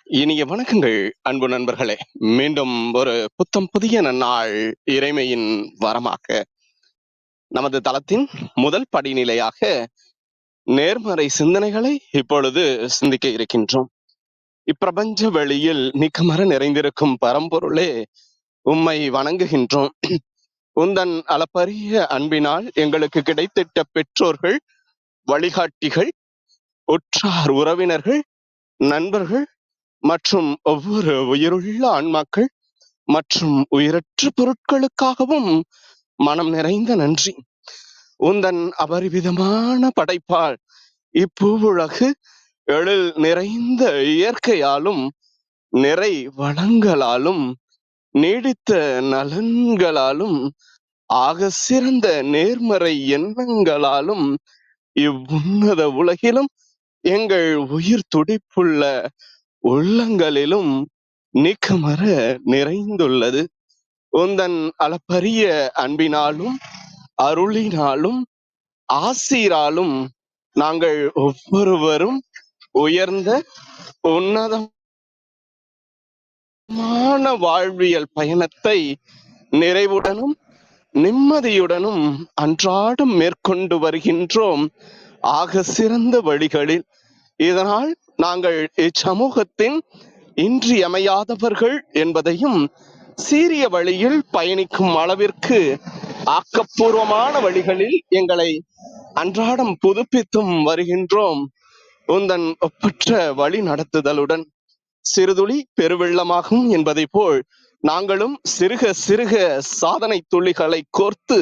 இனிய வணக்கங்கள் அன்பு நண்பர்களே. மீண்டும் ஒரு புத்தம் புதிய நன்னாள் இறைமையின் வரமாக நமது தளத்தின் முதல் படிநிலையாக நேர்மறை சிந்தனைகளை இப்பொழுது சிந்திக்க இருக்கின்றோம். இப்பிரபஞ்ச வெளியில் நிக்கமர நிறைந்திருக்கும் பரம்பொருளே, உம்மை வணங்குகின்றோம். உந்தன் அளப்பரிய அன்பினால் எங்களுக்கு கிடைத்திட்ட பெற்றோர்கள், வழிகாட்டிகள், உற்றார் உறவினர்கள், நண்பர்கள் மற்றும் ஒவ்வொரு உயிருள்ள ஆன்மாக்கள் மற்றும் உயிரற்ற பொருட்களுக்காகவும் மனம் நிறைந்த நன்றி. உந்தன் அபரிவிதமான படைப்பால் இப்பூவுலகு எழில் நிறைந்த இயற்கையாலும் நிறை வளங்களாலும் நீடித்த நலன்களாலும் ஆக சிறந்த நேர்மறை எண்ணங்களாலும் இவ்வுன்னத உலகிலும் எங்கள் உயிர் துடிப்புள்ள உள்ளங்களிலும் நீக்கமர நிறைந்துள்ளது. உந்தன் அளப்பரிய அன்பினாலும் அருளினாலும் ஆசீராலும் நாங்கள் ஒவ்வொருவரும் உயர்ந்த உன்னதமான வாழ்வியல் பயணத்தை நிறைவுடனும் நிம்மதியுடனும் அன்றாடம் மேற்கொண்டு வருகின்றோம், ஆக சிறந்த வழிகளில். இதனால் நாங்கள் இச்சமூகத்தின் இன்றியமையாதவர்கள் என்பதையும், சீரிய வழியில் பயணிக்கும் அளவிற்கு ஆக்கப்பூர்வமான வழிகளில் எங்களை அன்றாடம் புதுப்பித்தும் வருகின்றோம். உந்தன் ஒப்பற்ற வழி நடத்துதலுடன் சிறுதுளி பெருவெள்ளமாகும் என்பதை போல் நாங்களும் சிறுக சிறுக சாதனை துளிகளை கோர்த்து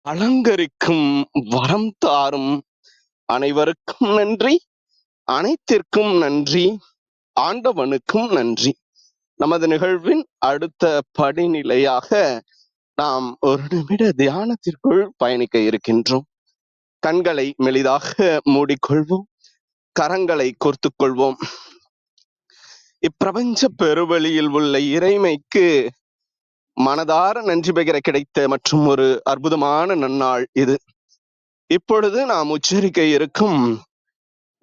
அலங்கரிக்கும் வரம் தாரும். அனைவருக்கும் நன்றி, அனைத்திற்கும் நன்றி, ஆண்டவனுக்கும் நன்றி. நமது நிகழ்வின் அடுத்த படிநிலையாக நாம் ஒரு நிமிட தியானத்திற்குள் பயணிக்க இருக்கின்றோம். கண்களை மெலிதாக மூடிக்கொள்வோம், கரங்களை கோர்த்துக் கொள்வோம். இப்பிரபஞ்ச பெருவெளியில் உள்ள இறைமைக்கு மனதார நன்றி பகிர கிடைத்த மற்றும் ஒரு அற்புதமான நன்னாள் இது. இப்பொழுது நாம் உச்சரிக்க இருக்கும்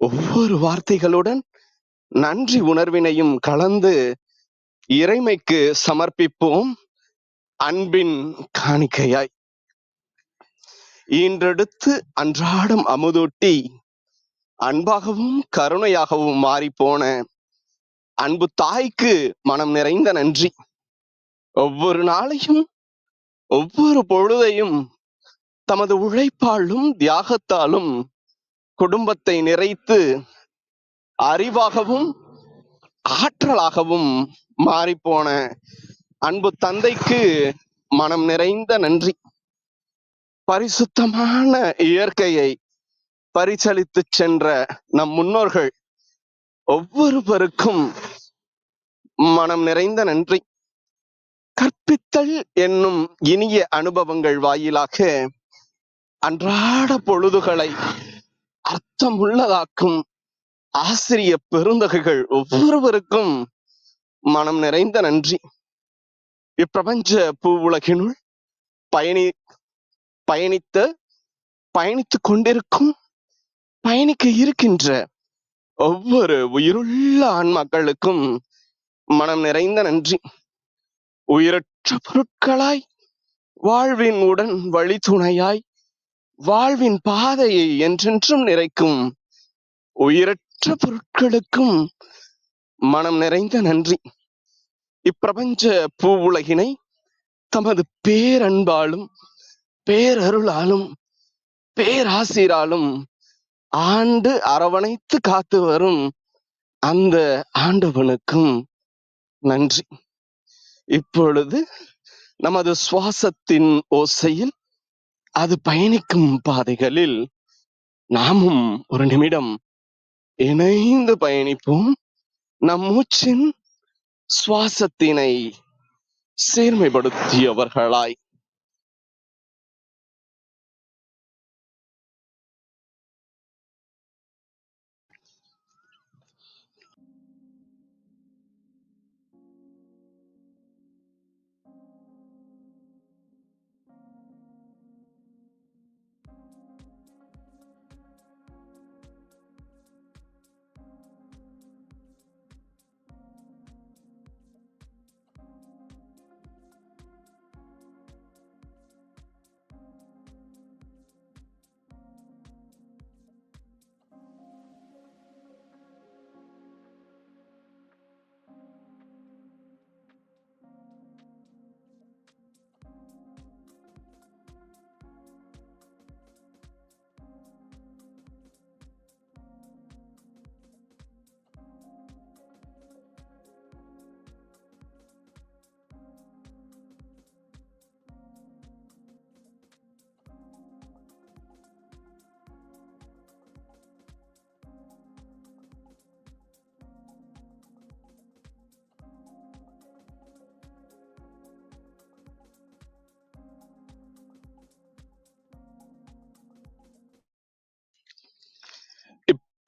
ஒவ்வொரு வார்த்தைகளுடன் நன்றி உணர்வினையும் கலந்து இறைமைக்கு சமர்ப்பிப்போம், அன்பின் காணிக்கையாய். ஈன்றெடுத்து அன்றாடம் அமுதூட்டி அன்பாகவும் கருணையாகவும் மாறிப்போன அன்பு தாய்க்கு மனம் நிறைந்த நன்றி. ஒவ்வொரு நாளையும் ஒவ்வொரு பொழுதையும் தமது உழைப்பாலும் தியாகத்தாலும் குடும்பத்தை நிறைத்து அறிவாகவும் ஆற்றலாகவும் மாறிப்போன அன்பு தந்தைக்கு மனம் நிறைந்த நன்றி. பரிசுத்தமான இயற்கையை பரிசளித்து சென்ற நம் முன்னோர்கள் ஒவ்வொருவருக்கும் மனம் நிறைந்த நன்றி. கற்பித்தல் என்னும் இனிய அனுபவங்கள் வாயிலாக அன்றாட பொழுதுகளை அர்த்தமுள்ளதாக்கும் ஆசிரிய பெருந்தகைகள் ஒவ்வொருவருக்கும் மனம் நிறைந்த நன்றி. இப்பிரபஞ்ச பூ உலகினுள் பயணித்துக் கொண்டிருக்கும், பயணிக்க இருக்கின்ற ஒவ்வொரு உயிருள்ள ஆன்மாக்களுக்கும் மனம் நிறைந்த நன்றி. உயிரற்ற பொருட்களாய், வாழ்வின் உடன் வழித்துணையாய், வாழ்வின் பாதையை என்றென்றும் நிறைக்கும் உயிரற்ற பொருட்களுக்கும் மனம் நிறைந்த நன்றி. இப்பிரபஞ்ச பூ உலகினை தமது பேரன்பாலும் பேரருளாலும் பேராசிராலும் ஆண்டு அரவணைத்து காத்து வரும் அந்த ஆண்டவனுக்கும் நன்றி. இப்பொழுது நமது சுவாசத்தின் ஓசையில் அது பயணிக்கும் பாதைகளில் நாமும் ஒரு நிமிடம் இணைந்து பயணிப்போம். நம் மூச்சின் சுவாசத்தினை சீர்மைப்படுத்தியவர்களாய்.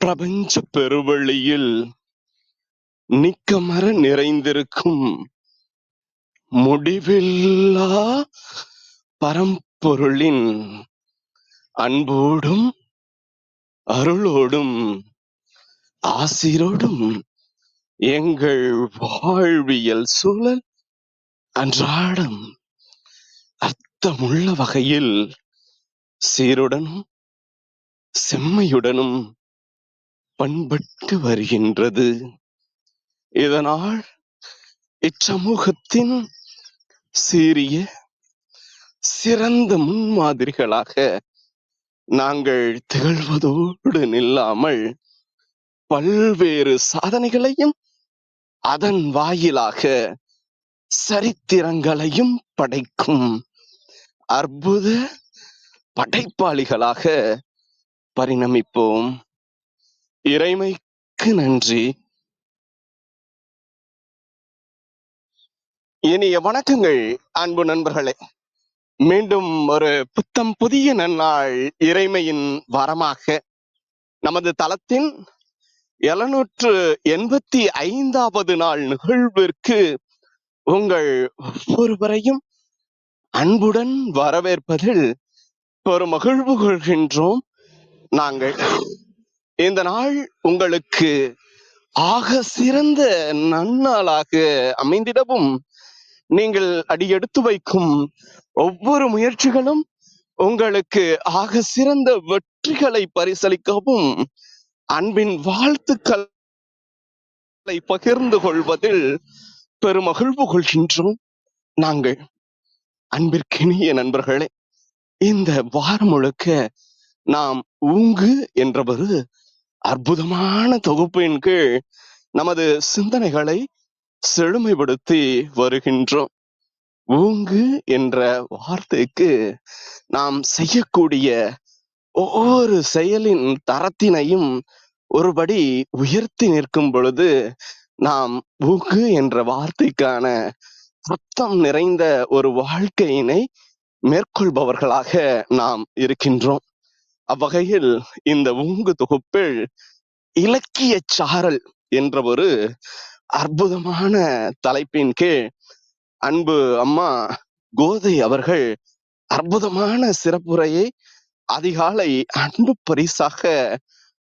பிரபஞ்ச பெருவெளியில் நிக்கமர நிறைந்திருக்கும் முடிவில்லா பரம்பொருளின் அன்போடும் அருளோடும் ஆசிரோடும் எங்கள் வாழ்வியல் சூழல் அன்றாடம் அர்த்தமுள்ள வகையில் சீருடனும் செம்மையுடனும் பண்பட்டு வருகின்றது. இதனால் இச்சமூகத்தின் சீரிய சிறந்த முன்மாதிரிகளாக நாங்கள் திகழ்வதோடு நில்லாமல் பல்வேறு சாதனைகளையும் அதன் வாயிலாக சரித்திரங்களையும் படைக்கும் அற்புத படைப்பாளிகளாக பரிணமிப்போம். இறைமைக்கு நன்றி. இனிய வணக்கங்கள் அன்பு நண்பர்களே. மீண்டும் ஒரு புத்தம் புதிய நன்னாள் இறைமையின் வரமாக நமது தளத்தின் 785வது நாள் நிகழ்விற்கு உங்கள் ஒவ்வொருவரையும் அன்புடன் வரவேற்பதில் பெருமகிழ்வு கொள்கின்றோம். நாங்கள் இந்த நாள் உங்களுக்கு ஆக சிறந்த நன்னாளாக அமைந்திடவும், நீங்கள் அடியெடுத்து வைக்கும் ஒவ்வொரு முயற்சிகளும் உங்களுக்கு ஆக சிறந்த வெற்றிகளை பரிசளிக்கவும் அன்பின் வாழ்த்துக்களை பகிர்ந்து கொள்வதில் பெருமகிழ்வு கொள்கின்றோம். நாங்கள் அன்பிற்கினிய நண்பர்களே, இந்த வாரம் முழுக்க நாம் ஊங்கு என்ற ஒரு அற்புதமான தொகுப்பின் கீழ் நமது சிந்தனைகளை செழுமைப்படுத்தி வருகின்றோம். ஊங்கு என்ற வார்த்தைக்கு நாம் செய்யக்கூடிய ஒவ்வொரு செயலின் தரத்தினையும் ஒருபடி உயர்த்தி நிற்கும் பொழுது நாம் ஊங்கு என்ற வார்த்தைக்கான அர்த்தம் நிறைந்த ஒரு வாழ்க்கையினை மேற்கொள்பவர்களாக நாம் இருக்கின்றோம். அவ்வகையில் இந்த ஊங்கு தொகுப்பில் இலக்கிய சாரல் என்ற ஒரு அற்புதமான தலைப்பின் கீழ் அன்பு அம்மா கோதை அவர்கள் அற்புதமான சிறப்புரையை அதிகாலை அன்பு பரிசாக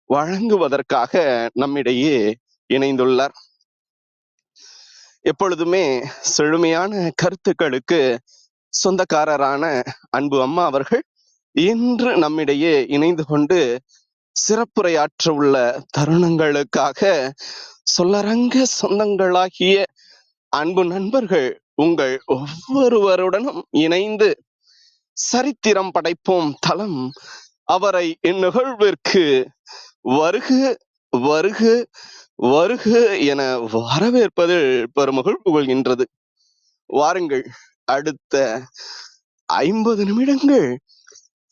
வழங்குவதற்காக நம்மிடையே இணைந்துள்ளார். எப்பொழுதுமே செழுமையான கருத்துக்களுக்கு சொந்தக்காரரான அன்பு அம்மா அவர்கள் இன்று நம்மிடையே இணைந்து கொண்டு சிறப்புரையாற்ற உள்ள தருணங்களுக்காக சொல்லரங்க சொந்தங்களாகிய அன்பு நண்பர்கள் உங்கள் ஒவ்வொருவருடனும் இணைந்து சரித்திரம் படைப்போம் தளம் அவரை இந்நிகழ்விற்கு வருக வருக வருக என வரவேற்பதில் பெருமகிழ்வு கொள்கின்றது. வாருங்கள், அடுத்த 50 நிமிடங்கள்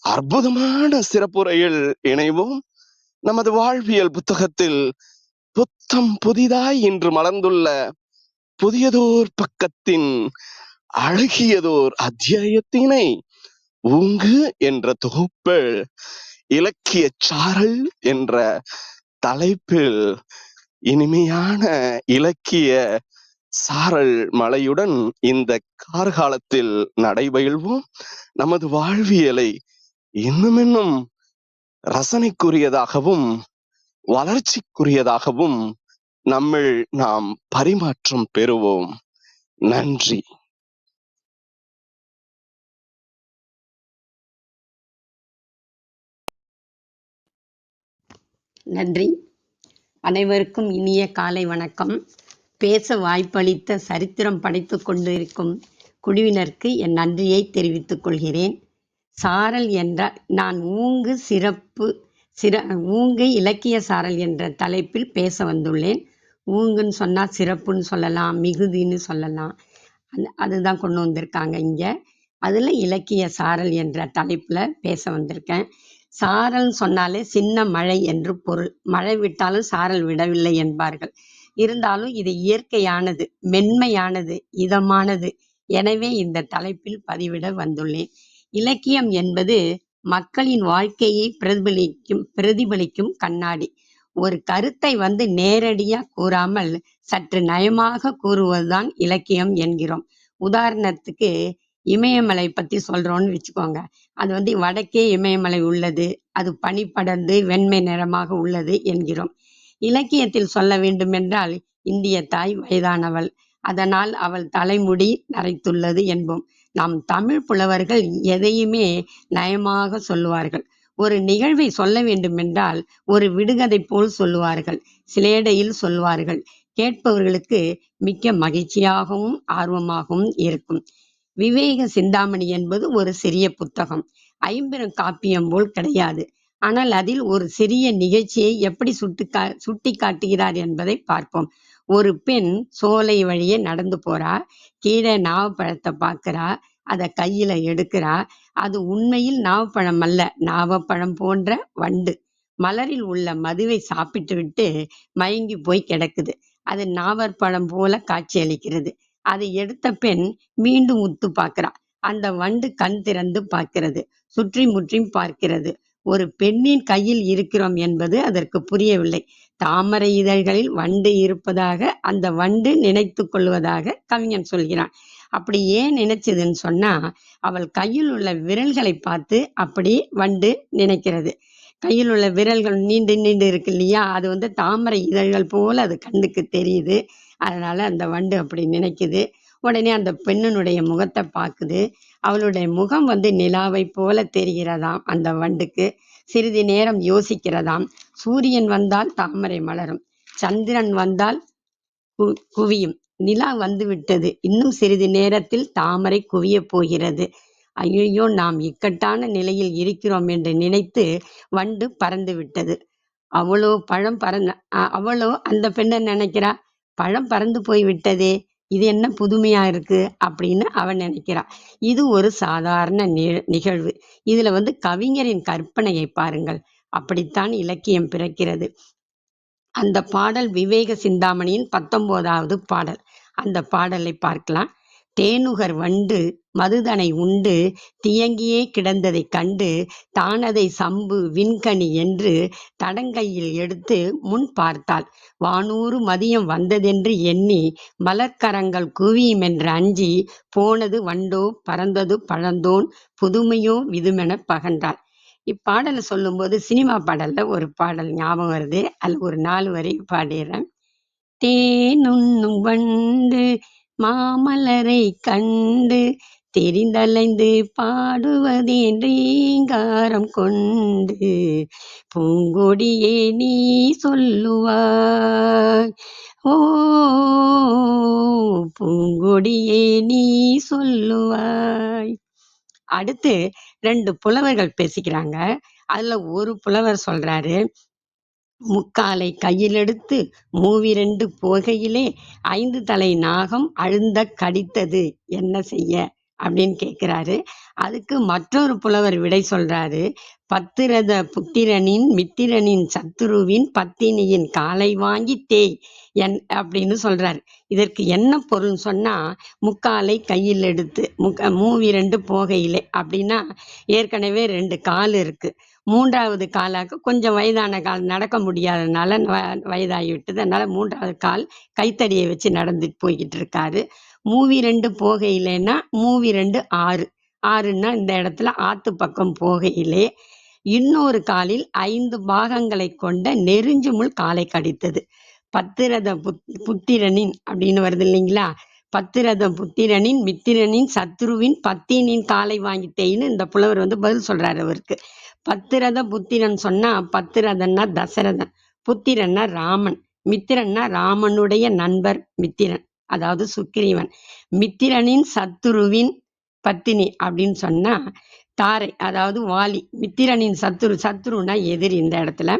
அற்புதமான சிறப்புரையில் இணைவோம். நமது வாழ்வியல் புத்தகத்தில் புத்தம் புதிதாய் இன்று மலர்ந்துள்ள புதியதோர் பக்கத்தின் அழகியதோர் அத்தியாயத்தினை ஊங்கு என்ற தொகுப்பில் இலக்கிய சாரல் என்ற தலைப்பில் இனிமையான இலக்கிய சாரல் மலையுடன் இந்த கார்காலத்தில் நடைபயில்வோம். நமது வாழ்வியலை இன்னும் ரசனைக்குரியதாகவும் வளர்ச்சிக்குரியதாகவும் நம்மில் நாம் பரிமாற்றம் பெறுவோம். நன்றி. நன்றி. அனைவருக்கும் இனிய காலை வணக்கம். பேச வாய்ப்பளித்த சரித்திரம் படைத்து கொண்டிருக்கும் குழுவினருக்கு என் நன்றியை தெரிவித்துக் கொள்கிறேன். சாரல் என்றால் நான் ஊங்கு இலக்கிய சாரல் என்ற தலைப்பில் பேச வந்துள்ளேன். ஊங்குன்னு சொன்னால் சிறப்புன்னு சொல்லலாம், மிகுதின்னு சொல்லலாம். அதுதான் கொண்டு வந்திருக்காங்க இங்கே. அதில் இலக்கிய சாரல் என்ற தலைப்பில் பேச வந்திருக்கேன். சாரல் சொன்னாலே சின்ன மழை என்று பொருள். மழை விட்டாலும் சாரல் விடவில்லை என்பார்கள். இருந்தாலும் இது இயற்கையானது, மென்மையானது, இதமானது. எனவே இந்த தலைப்பில் பதிவிட வந்துள்ளேன். இலக்கியம் என்பது மக்களின் வாழ்க்கையை பிரதிபலிக்கும் கண்ணாடி. ஒரு கருத்தை நேரடியா கூறாமல் சற்று நயமாக கூறுவதுதான் இலக்கியம் என்கிறோம். உதாரணத்துக்கு இமயமலை பத்தி சொல்றோம்னு வச்சுக்கோங்க. அது வடக்கே இமயமலை உள்ளது, அது பனி படர்ந்து வெண்மை நிறமாக உள்ளது என்கிறோம். இலக்கியத்தில் சொல்ல வேண்டுமென்றால் இந்திய தாய் வயதானவள், அதனால் அவள் தலைமுடி நரைத்துள்ளது என்போம். நாம் தமிழ் புலவர்கள் எதையுமே நயமாக சொல்லுவார்கள். ஒரு நிகழ்வை சொல்ல வேண்டுமென்றால் ஒரு விடுகதை போல் சொல்லுவார்கள், சிலேடையில் சொல்வார்கள். கேட்பவர்களுக்கு மிக்க மகிழ்ச்சியாகவும் ஆர்வமாகவும் இருக்கும். விவேக சிந்தாமணி என்பது ஒரு சிறிய புத்தகம், ஐம்பெரும் காப்பியம் போல் கிடையாது. ஆனால் அதில் ஒரு சிறிய நிகழ்ச்சியை எப்படி சுட்டி காட்டுகிறார் என்பதை பார்ப்போம். ஒரு பெண் சோலை வழியே நடந்து போறா, கீழே நாவப்பழத்தை பார்க்கிறா, அதை கையில எடுக்கிறா. அது உண்மையில் நாவப்பழம் அல்ல, நாவப்பழம் போன்ற வண்டு. மலரில் உள்ள மதுவை சாப்பிட்டு விட்டு மயங்கி போய் கிடக்குது. அது நாவற்பழம் போல காட்சியளிக்கிறது. அதை எடுத்த பெண் மீண்டும் உத்து பார்க்கிறா. அந்த வண்டு கண் திறந்து பார்க்கிறது, சுற்றி முற்றியும் பார்க்கிறது. ஒரு பெண்ணின் கையில் இருக்கிறோம் என்பது அதற்கு புரியவில்லை. தாமரை இதழ்களில் வண்டு இருப்பதாக அந்த வண்டு நினைத்து கொள்வதாக கவிஞன் சொல்கிறான். அப்படி ஏன் நினைச்சதுன்னு சொன்னா, அவள் கையில் உள்ள விரல்களை பார்த்து அப்படி வண்டு நினைக்கிறது. கையில் உள்ள விரல்கள் நீண்டு நீண்டு இருக்கு இல்லையா, அது தாமரை இதழ்கள் போல அது கண்ணுக்கு தெரியுது. அதனால அந்த வண்டு அப்படி நினைக்குது. உடனே அந்த பெண்ணினுடைய முகத்தை பார்க்குது. அவளுடைய முகம் நிலாவை போல தெரிகிறதாம் அந்த வண்டுக்கு. சிறிது நேரம் யோசிக்கிறதாம். சூரியன் வந்தால் தாமரை மலரும், சந்திரன் வந்தால் குவியும், நிலா வந்து விட்டது, இன்னும் சிறிது நேரத்தில் தாமரை குவிய போகிறது. ஐயோ, நாம் இக்கட்டான நிலையில் இருக்கிறோம் என்று நினைத்து வண்டு பறந்து விட்டது. அவளோ அந்த பெண்ணை நினைக்கிறா, பழம் பறந்து போய் விட்டதே, இது என்ன புதுமையா இருக்கு அப்படின்னு அவன் நினைக்கிறா. இது ஒரு சாதாரண நிகழ்வு. இதுல கவிஞரின் கற்பனையை பாருங்கள். அப்படித்தான் இலக்கியம் பிறக்கிறது. அந்த பாடல் விவேக சிந்தாமணியின் 19வது பாடல். அந்த பாடலை பார்க்கலாம். தேனுகர் வண்டு மதுதனை உண்டு தியங்கியே கிடந்ததைக் கண்டு தானதை சம்பு விண்கனி என்று தடங்கையில் எடுத்து முன் பார்த்தாள். வானூறு மதியம் வந்ததென்று எண்ணி மலர்க்கரங்கள் குவியுமென்று அஞ்சி போனது வண்டோ பறந்தது பழந்தோன் புதுமையோ விதுமென பகன்றாள். இப்பாடலை சொல்லும்போது சினிமா பாடல்ல ஒரு பாடல் ஞாபகம் வருது. அதுல ஒரு 4 வரி பாடிடுறேன். தேனுண்ணும் வண்டு மாமலரை கண்டு தெரிந்தலைந்து பாடுவதேன் ரீங்காரம் கொண்டு பூங்கொடியே நீ சொல்லுவாய், ஓ பூங்கொடியே நீ சொல்லுவாய். அடுத்து 2 புலவர்கள் பேசிக்கிறாங்க. அதுல ஒரு புலவர் சொல்றாரு, முக்காலை கையிலெடுத்து மூவிரண்டு போகையிலே 5 தலை நாகம் அழுந்த கடித்தது என்ன செய்ய அப்படின்னு கேட்கிறாரு. அதுக்கு மற்றொரு புலவர் விடை சொல்றாரு, 10 ரத புத்திரனின் மித்திரனின் சத்துருவின் பத்தினியின் காலை வாங்கி தேய் அப்படின்னு சொல்றாரு. இதற்கு என்ன பொருள் சொன்னா, முக்காலை கையில் எடுத்து மூவிரண்டு போகையிலே அப்படின்னா ஏற்கனவே 2 கால் இருக்கு, 3வது காலாக்கு கொஞ்சம் வயதான கால் நடக்க முடியாதனால வயதாகிவிட்டது, அதனால 3வது கால் கைத்தடியை வச்சு நடந்துட்டு போய்கிட்டு இருக்காரு. மூவிரண்டு போகையிலேன்னா மூவிரண்டு 6, 6ன்னா இந்த இடத்துல ஆத்து பக்கம் போகையிலே இன்னொரு காலில் 5 பாகங்களை கொண்ட நெருஞ்சுமுள் காலை கடித்தது. 10 ரத புத்திரனின் அப்படின்னு வருது இல்லைங்களா, 10 ரத புத்திரனின் மித்திரனின் சத்ருவின் பத்தினின் காலை வாங்கிட்டேன்னு இந்த புலவர் பதில் சொல்றாரு அவருக்கு. 10 ரத புத்திரன் சொன்னா 10 ரதன்னா தசரதன், புத்திரன்னா ராமன், மித்திரன்னா ராமனுடைய நண்பர் மித்திரன், அதாவது சுக்கிரீவன். மித்திரனின் சத்துருவின் பத்தினி அப்படின்னு சொன்னா தாரை, அதாவது வாலி. மித்திரனின் சத்துருனா எதிரி. இந்த இடத்துல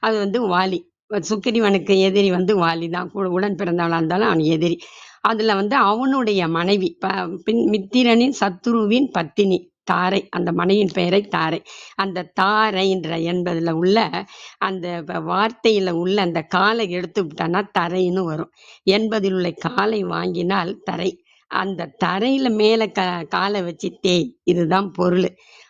அது வாலி. சுக்கிரீவனுக்கு எதிரி வாலி தான், உடன் பிறந்தவளா இருந்தாலும் அவன் எதிரி. அதுல அவனுடைய மனைவி மித்திரனின் சத்துருவின் பத்தினி தாரை, அந்த மனைவியின் பெயரை தாரை. அந்த தாரை என்பதுல உள்ள அந்த வார்த்தையில உள்ள அந்த காலை எடுத்து விட்டான்னா தரைன்னு வரும். என்பதில் உள்ள காலை வாங்கினால் தரை. அந்த தரையில மேல காலை வச்சு தேய், இதுதான் பொருள்.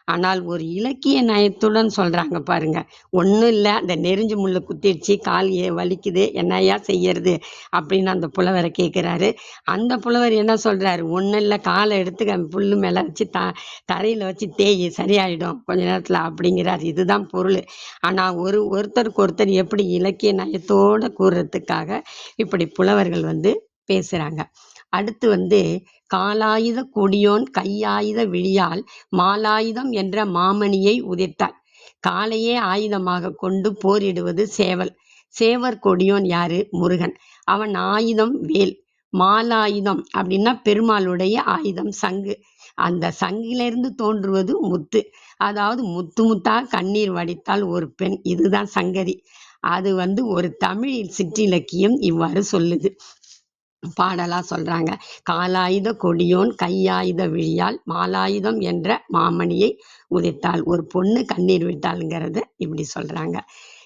ஆனால் ஒரு இலக்கிய நயத்துடன் சொல்றாங்க பாருங்க. ஒண்ணும் இல்ல, அந்த நெரிஞ்சு முள்ளு குத்திடுச்சு, கால் வலிக்குது, என்னய்யா செய்யறது அப்படின்னு அந்த புலவரை கேட்கிறாரு. அந்த புலவர் என்ன சொல்றாரு, ஒண்ணும் இல்ல, காலை எடுத்து புல்லு மேல வச்சு தரையில வச்சு தேய், சரியாயிடும் கொஞ்ச நேரத்துல அப்படிங்கிறார். இதுதான் பொருள். ஆனா ஒருத்தருக்கு ஒருத்தர் எப்படி இலக்கிய நயத்தோட கூறுறதுக்காக இப்படி புலவர்கள் பேசுறாங்க. அடுத்து காலாயுத கொடியோன் கையாயுத விழியால் மாலாயுதம் என்ற மாமணியை உதிர்த்தார். காலையே ஆயுதமாக கொண்டு போரிடுவது சேவல். சேவர் கொடியோன் யாரு? முருகன். அவன் ஆயுதம் வேல். மாலாயுதம் அப்படின்னா பெருமாளுடைய ஆயுதம் சங்கு. அந்த சங்கிலிருந்து தோன்றுவது முத்து. அதாவது முத்து முத்தா கண்ணீர் வடித்தால் ஒரு பெண். இதுதான் சங்கதி. அது ஒரு தமிழ் சிற்றிலக்கியம் இவ்வாறு சொல்லுது. பாடலா சொல்றாங்க. காலாயுத கொடியோன் கையாயுத விழியால் மாலாயுதம் என்ற மாமணியை உதித்தாள். ஒரு பொண்ணு கண்ணீர் விட்டாள்ங்கிறத இப்படி சொல்றாங்க.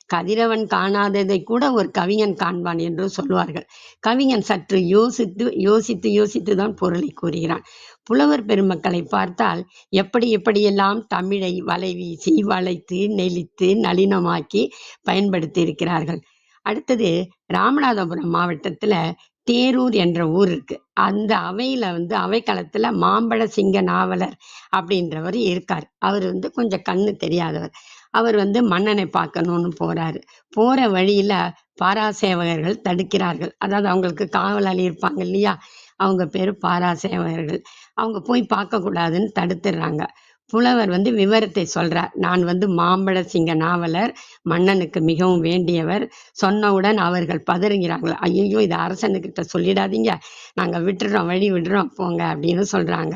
கதிரவன் காணாததை கூட ஒரு கவிஞன் காண்பான் என்று சொல்வார்கள். கவிஞன் சற்று யோசித்து யோசித்து யோசித்துதான் பொருளை கூறுகிறான். புலவர் பெருமக்களை பார்த்தால் எப்படி எப்படியெல்லாம் தமிழை வலை வீசி வளைத்து நெளித்து நளினமாக்கி பயன்படுத்தி இருக்கிறார்கள். அடுத்தது ராமநாதபுரம் மாவட்டத்துல தேரூர் என்ற ஊர் இருக்கு. அந்த அவையில அவைக்களத்துல மாம்பழ சிங்க நாவலர் அப்படின்றவர் இருக்கார். அவர் கொஞ்சம் கண்ணு தெரியாதவர். அவர் மன்னனை பார்க்கணும்னு போறாரு. போற வழியில பாராசேவகர்கள் தடுக்கிறார்கள். அதாவது அவங்களுக்கு காவலாளி இருப்பாங்க இல்லையா, அவங்க பேரு பாராசேவகர்கள். அவங்க போய் பார்க்க கூடாதுன்னு தடுத்துடுறாங்க. புலவர் விவரத்தை சொல்றார். நான் மாம்பழ சிங்க நாவலர், மன்னனுக்கு மிகவும் வேண்டியவர். சொன்னவுடன் அவர்கள் பதறுகிறார்கள். ஐயோ, இது அரசனுக்கிட்ட சொல்லிடாதீங்க, நாங்க விட்டுறோம், வழி விடுறோம், போங்க அப்படின்னு சொல்றாங்க.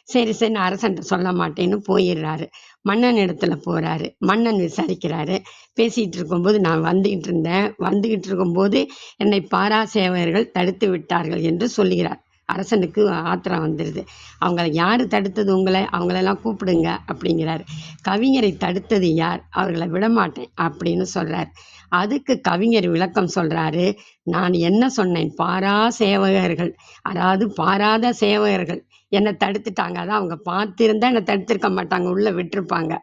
சரி சரி, நான் அரசன்ட்ட சொல்ல மாட்டேன்னு போயிடுறாரு. மன்னன் இடத்துல போறாரு. மன்னன் விசாரிக்கிறாரு. பேசிட்டு இருக்கும்போது நான் வந்துகிட்டு இருக்கும்போது என்னை பாராசேவகர்கள் தடுத்து விட்டார்கள் என்று சொல்லுகிறார். அரசனுக்கு ஆத்திரம் வந்துடுது. அவங்கள யாரு தடுத்தது உங்களை? அவங்களெல்லாம் கூப்பிடுங்க அப்படிங்கிறாரு. கவிஞரை தடுத்தது யார்? அவர்களை விடமாட்டேன் அப்படின்னு சொல்றாரு. அதுக்கு கவிஞர் விளக்கம் சொல்றாரு. நான் என்ன சொன்னேன்? பாரா சேவகர்கள், அதாவது பாராத சேவகர்கள் என்னை தடுத்துட்டாங்க. அதான் அவங்க பார்த்திருந்தா என்னை தடுத்திருக்க மாட்டாங்க, உள்ள விட்டுருப்பாங்க.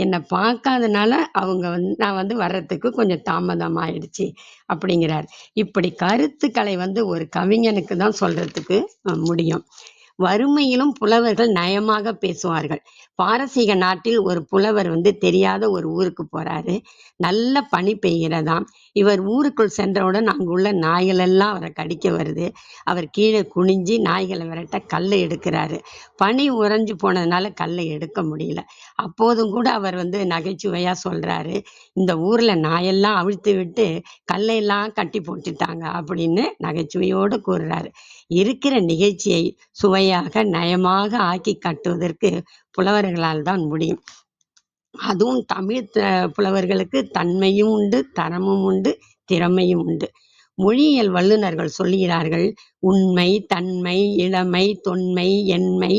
என்னை பார்க்காதனால அவங்க நான் வர்றதுக்கு கொஞ்சம் தாமதம் ஆயிடுச்சு அப்படிங்கிறார். இப்படி கருத்துக்களை ஒரு கவிஞனுக்கு தான் சொல்றதுக்கு முடியும். வறுமையிலும் புலவர்கள் நயமாக பேசுவார்கள். பாரசீக நாட்டில் ஒரு புலவர் தெரியாத ஒரு ஊருக்கு போறாரு. நல்ல பனி பெய்கிறதாம். இவர் ஊருக்குள் சென்றவுடன் அங்குள்ள நாய்கள் எல்லாம் அவரை கடிக்க வருது. அவர் கீழே குனிஞ்சு நாய்களை விரட்ட கல்லை எடுக்கிறாரு. பனி உறைஞ்சு போனதுனால கல்லை எடுக்க முடியல. அப்போதும் கூட அவர் நகைச்சுவையா சொல்றாரு, இந்த ஊர்ல நாயெல்லாம் அவிழ்த்து விட்டு கல்லையெல்லாம் கட்டி போட்டுட்டாங்க அப்படின்னு நகைச்சுவையோடு கூறுறாரு. இருக்கிற நிகழ்ச்சியை சுவையாக நயமாக ஆக்கி காட்டுவதற்கு புலவர்களால் தான் முடியும். அதுவும் தமிழ் புலவர்களுக்கு தன்மையும் உண்டு, தரமும் உண்டு, திறமையும் உண்டு. மொழியியல் வல்லுநர்கள் சொல்லுகிறார்கள், உண்மை, தன்மை, இளமை, தொன்மை, எண்மை,